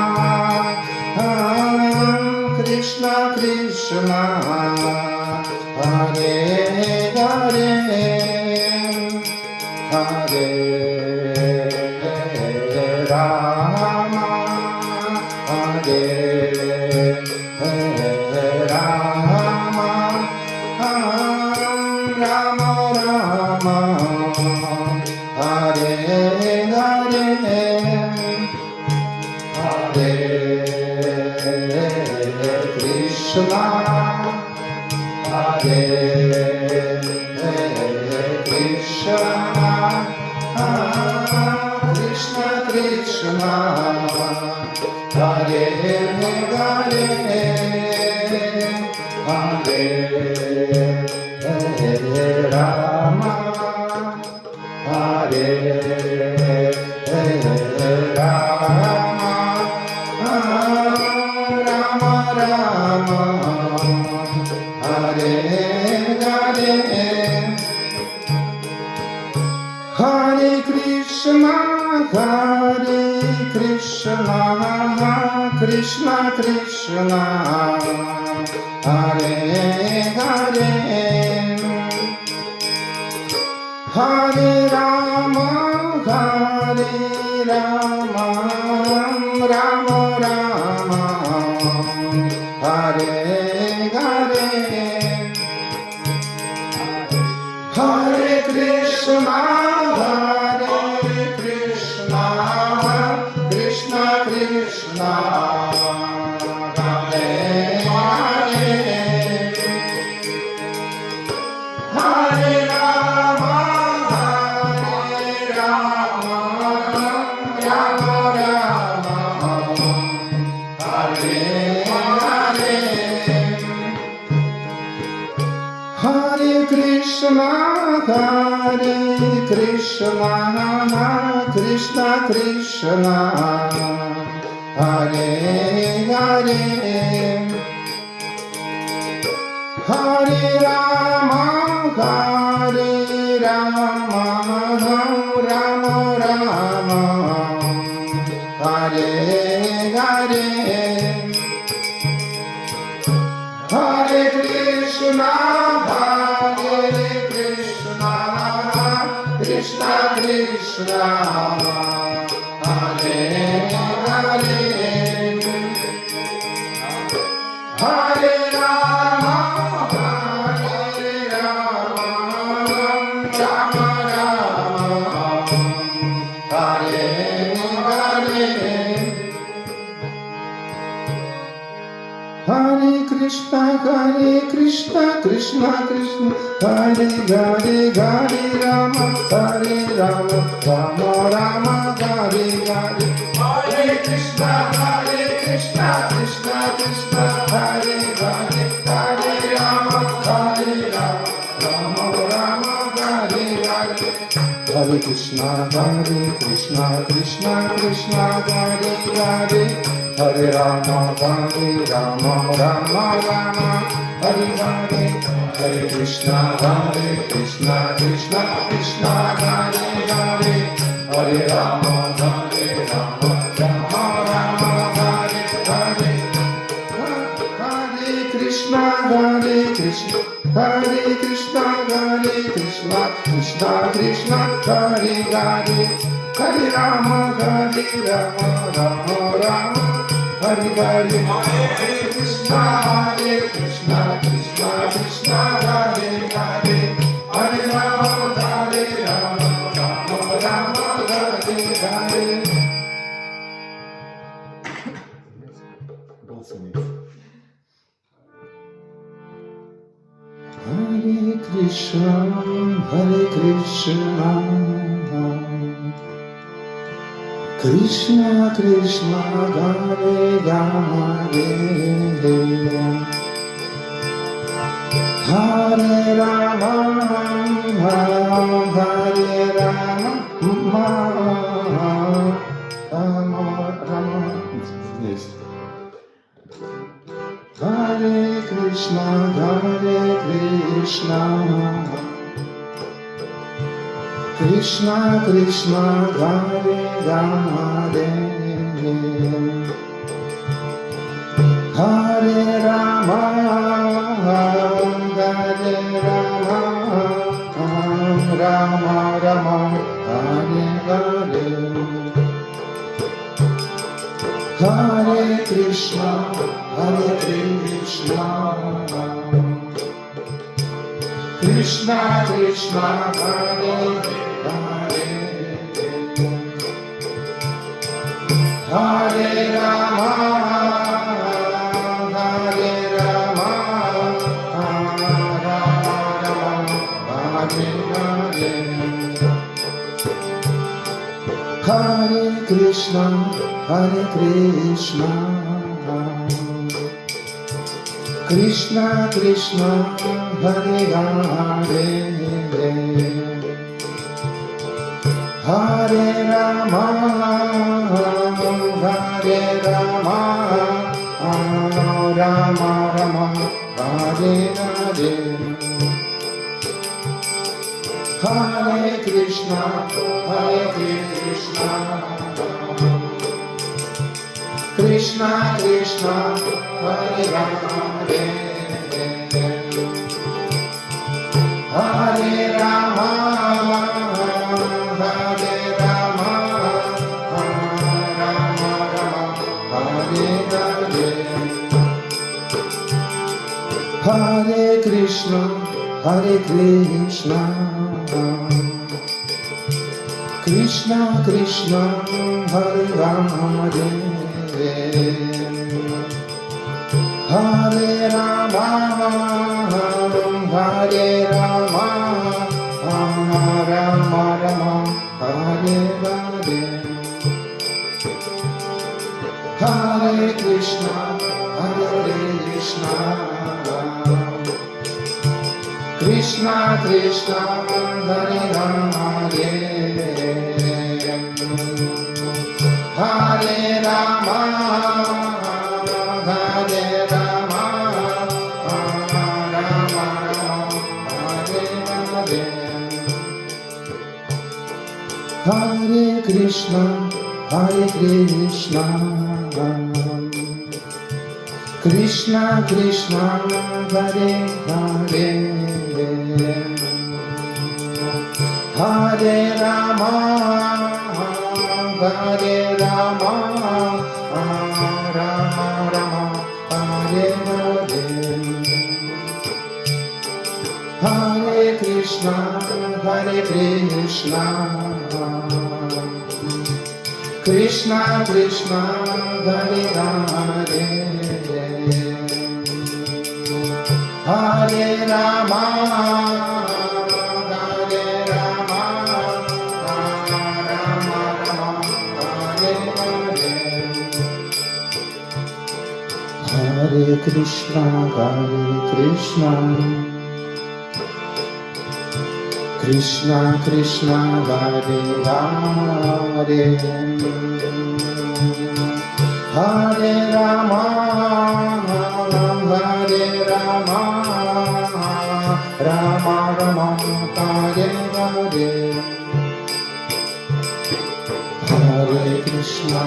Krishna Krishna, Hare Hare, Hare Rama, Hare Rama, Rama Rama, Hare Hare, Hare Krishna, Hare Krishna, Krishna Krishna, Hare Krishna, Krishna Krishna, Hare Hare, Hare Rama, Rama Rama, Hare Hare, Hare Krishna, Krishna Krishna, Hare Hare, Hare Rama, Rama Rama, Hare Hare, Hare Krishna, Krishna Krishna, Hare Hare, Hare Rama, Rama Rama, Hare Hare, Hare Krishna, Krishna Krishna, Hare Hare, Hare Rama, Rama Rama, Hare Hare, Hare Krishna, Krishna Krishna, Hare Hare, Hare Rama, Rama Rama, Hare Hare, Hare Krishna, Krishna Krishna, Hare Hare, Hare Rama, Rama Rama, Hare Hare, Hare Krishna, Krishna Krishna, Hare Hare, Hare Rama, Rama Rama, Hare Hare, Hare Krishna, Krishna Krishna, Hare Hare, Hare Rama, Rama Rama, Hare Hare, Hare Krishna, Krishna Krishna, Krishna Krishna, Hare Hare, Hare Rama, Rama Rama, Hare Hare, Hare Krishna, Krishna Krishna, Hare Hare, Hare Rama, Rama Rama, Hare Hare. Hare Krishna, Krishna Krishna, Hare Hare, Hare Rama, Yes. Hare Krishna, Krishna Krishna, Hare Hare, Hare Rama, Rama Rama, Hare Hare, Hare Krishna, Krishna Krishna, Hare Hare, Hare Rama, Rama Rama, Hare Hare, Hare Krishna, Krishna Krishna, Hare Hare, Hare Rama, Rama Rama, Hare Hare, Hare Krishna, Hare Krishna, Krishna Krishna, Hare Rama, Hare Rama, Hare Rama, Rama Rama, Hare Hare. Hare Krishna, Hare Krishna, Krishna Krishna, Hare Rama, Hare Rama, Hare Rama, Rama Rama, Hare Hare. Hare Krishna, Hare Krishna, Krishna Krishna, Hare Rama, Hare Rama, Hare Rama, Rama Rama, Hare Hare. Hare Krishna, Hare Krishna, Krishna Krishna, Hare Hare, Hare Rama, Hare Rama, Rama Rama, Hare Hare. Hare Krishna, Hare Krishna, Krishna Krishna, Hare Hare, Hare Rama, Hare Rama, Rama Rama, Hare Hare. Hare Krishna, Krishna Krishna, Hare Hare, Hare Rama, Hare Rama, Rama Rama, Hare Hare. Hare Krishna,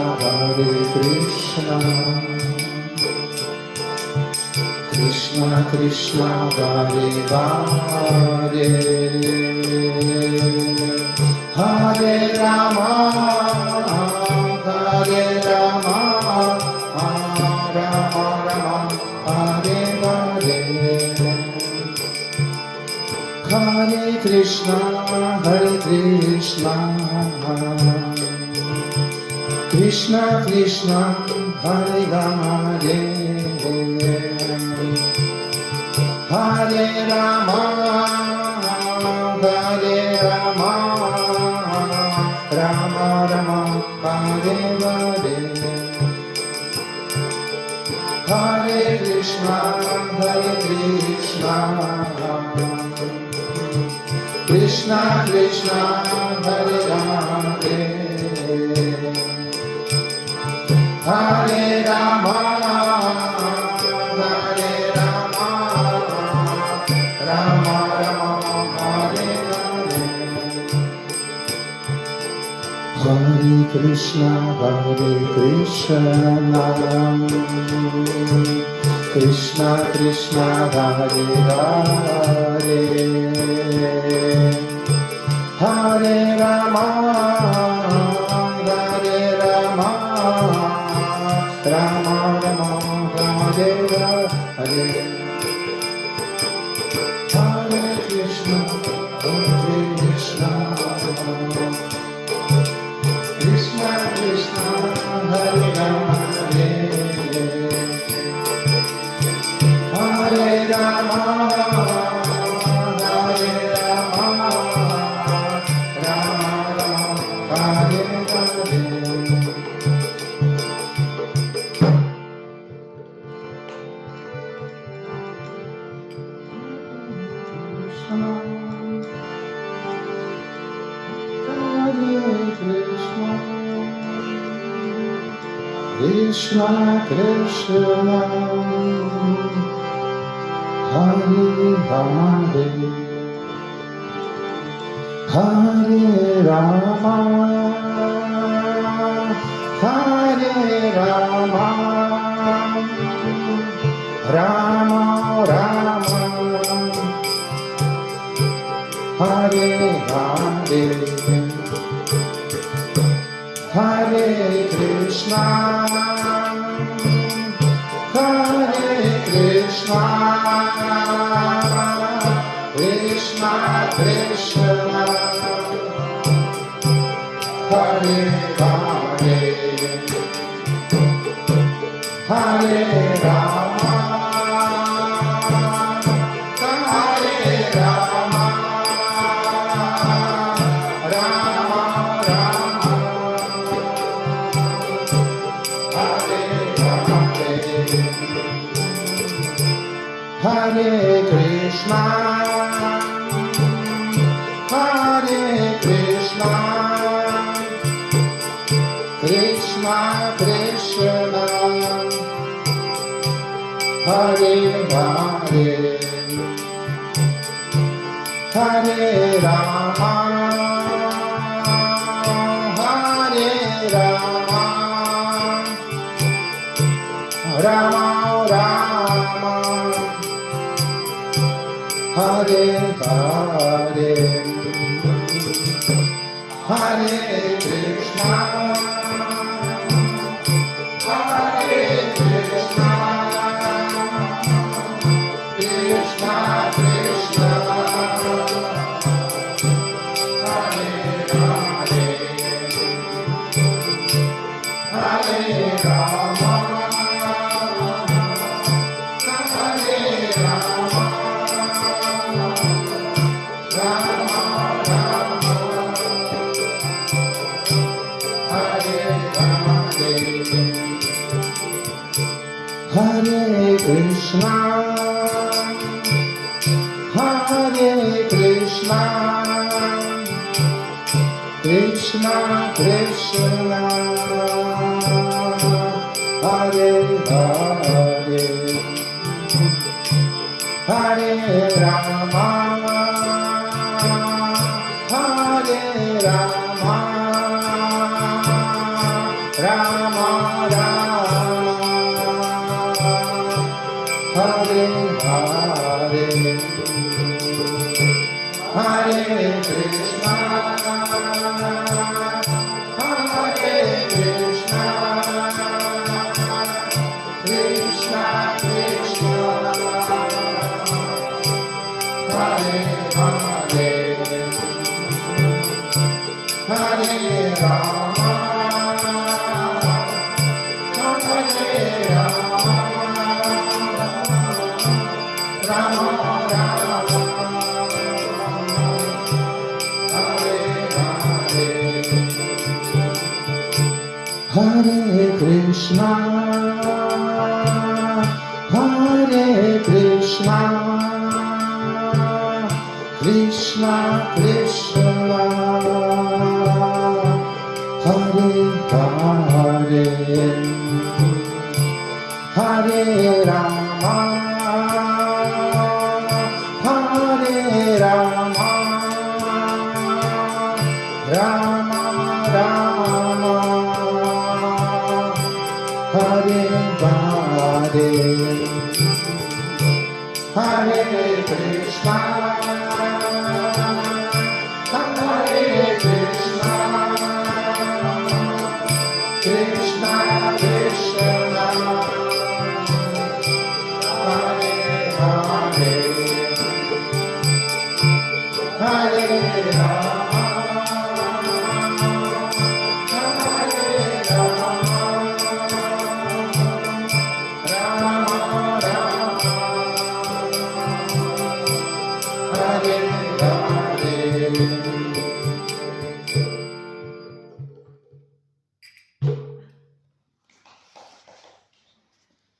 Krishna Krishna, Hare Hare, Hare Rama, Hare Rama, Rama Rama, Hare Hare. Hare Krishna, Krishna Krishna, Hare Hare, Hare Rama, Hare Rama, Rama Rama, Hare Hare. Hare Krishna, Krishna Krishna, Hare Hare, Hare Rama, Hare Rama, Rama Rama, Hare Hare. Hare Krishna, Krishna Krishna, Hare Hare, Hare Rama, Hare Rama, Rama Rama, Hare Hare. Hare Krishna, Krishna Krishna, Hare Hare, Hare Rama, Hare Rama, Rama Rama, Hare Hare. Krishna Krishna, Hare Hare, Hare Rama, Hare Rama, Rama Rama, Hare Hare, Hare Krishna, Hare Krishna, Krishna Krishna, Hare Hare, Hare Rama, Hare Rama, Rama Rama, Hare Hare, Hare Krishna, Hare Krishna, Krishna Krishna, Hare Hare, Hare Rama, Hare Rama, Rama Rama, Hare Hare, Hare Krishna, Hare Krishna, Krishna Krishna, Hare Hare, Hare Rama, Hare Rama, Rama Rama, Hare Hare, Hare Krishna, Hare Krishna, Krishna Krishna, Hare Hare, Hare Rama, Hare Rama, Rama Rama, Hare Hare, Hare Krishna, Hare Krishna, Krishna Krishna, Hare Hare, Hare Rama, Hare Rama, Rama Rama, Hare Hare, Hare Krishna, Hare Krishna, Krishna Krishna, Hare Hare, Hare Rama, Hare Rama, Rama Rama, Hare Hare, Hare Krishna, Hare Krishna, Krishna Krishna, Hare Hare, Hare Rama, Hare Rama, Rama Rama, Hare Hare. Hare Кришна.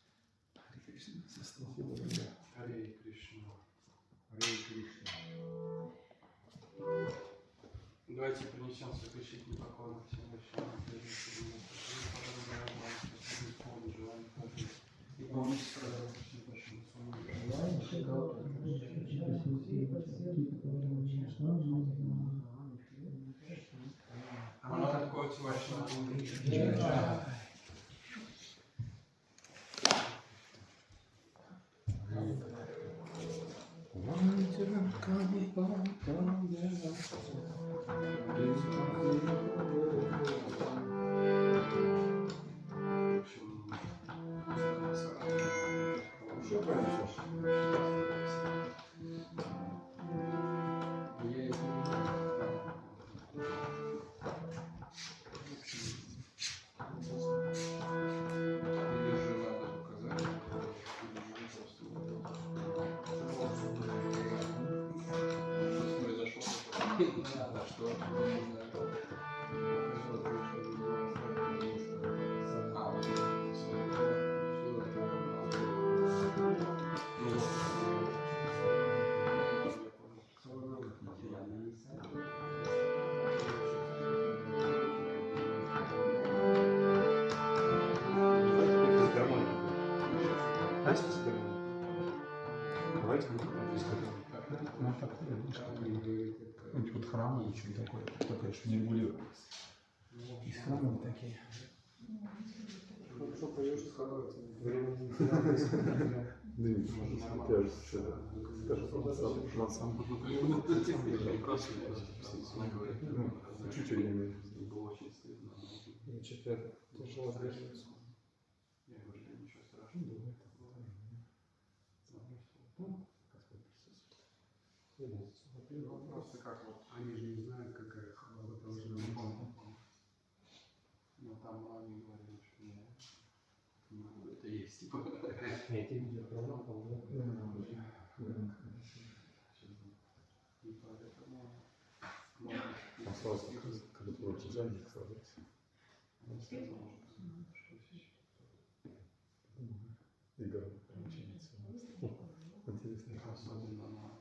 Давайте принесем сокрушительный поклон Всевышнему. И помощь страдал всем вашим слугам. Что принесешь? Давайте ну так, видишь, вот храмы очень такое, конечно, не регулируется. Есть храмы такие. Что поешь, Чуть-чуть не имею. Значит, это тяжело сдерживается. Просто как вот, они же не знают, какая хвала должна быть. Но там они говорили, что нет. Ну, это есть, типа. Нет, я видел программу, по-моему. И поэтому... Осталось как бы протяжение, кстати. Игорь получается. Интересно. Особенно на...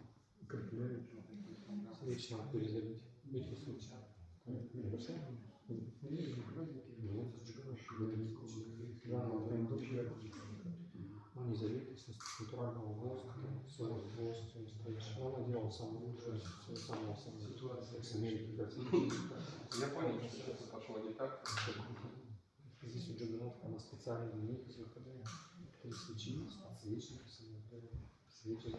Лично перезабить. Быть случайно. Он не зависит от натурального воска, своего воска, он надел самое лучшее, самое с Америки. Я понял, что сейчас пошло не так. Здесь у Джаггернаута она специальная линейка с выходами. То есть свечи, свечники, свечи,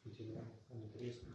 фитиля, они трескаются.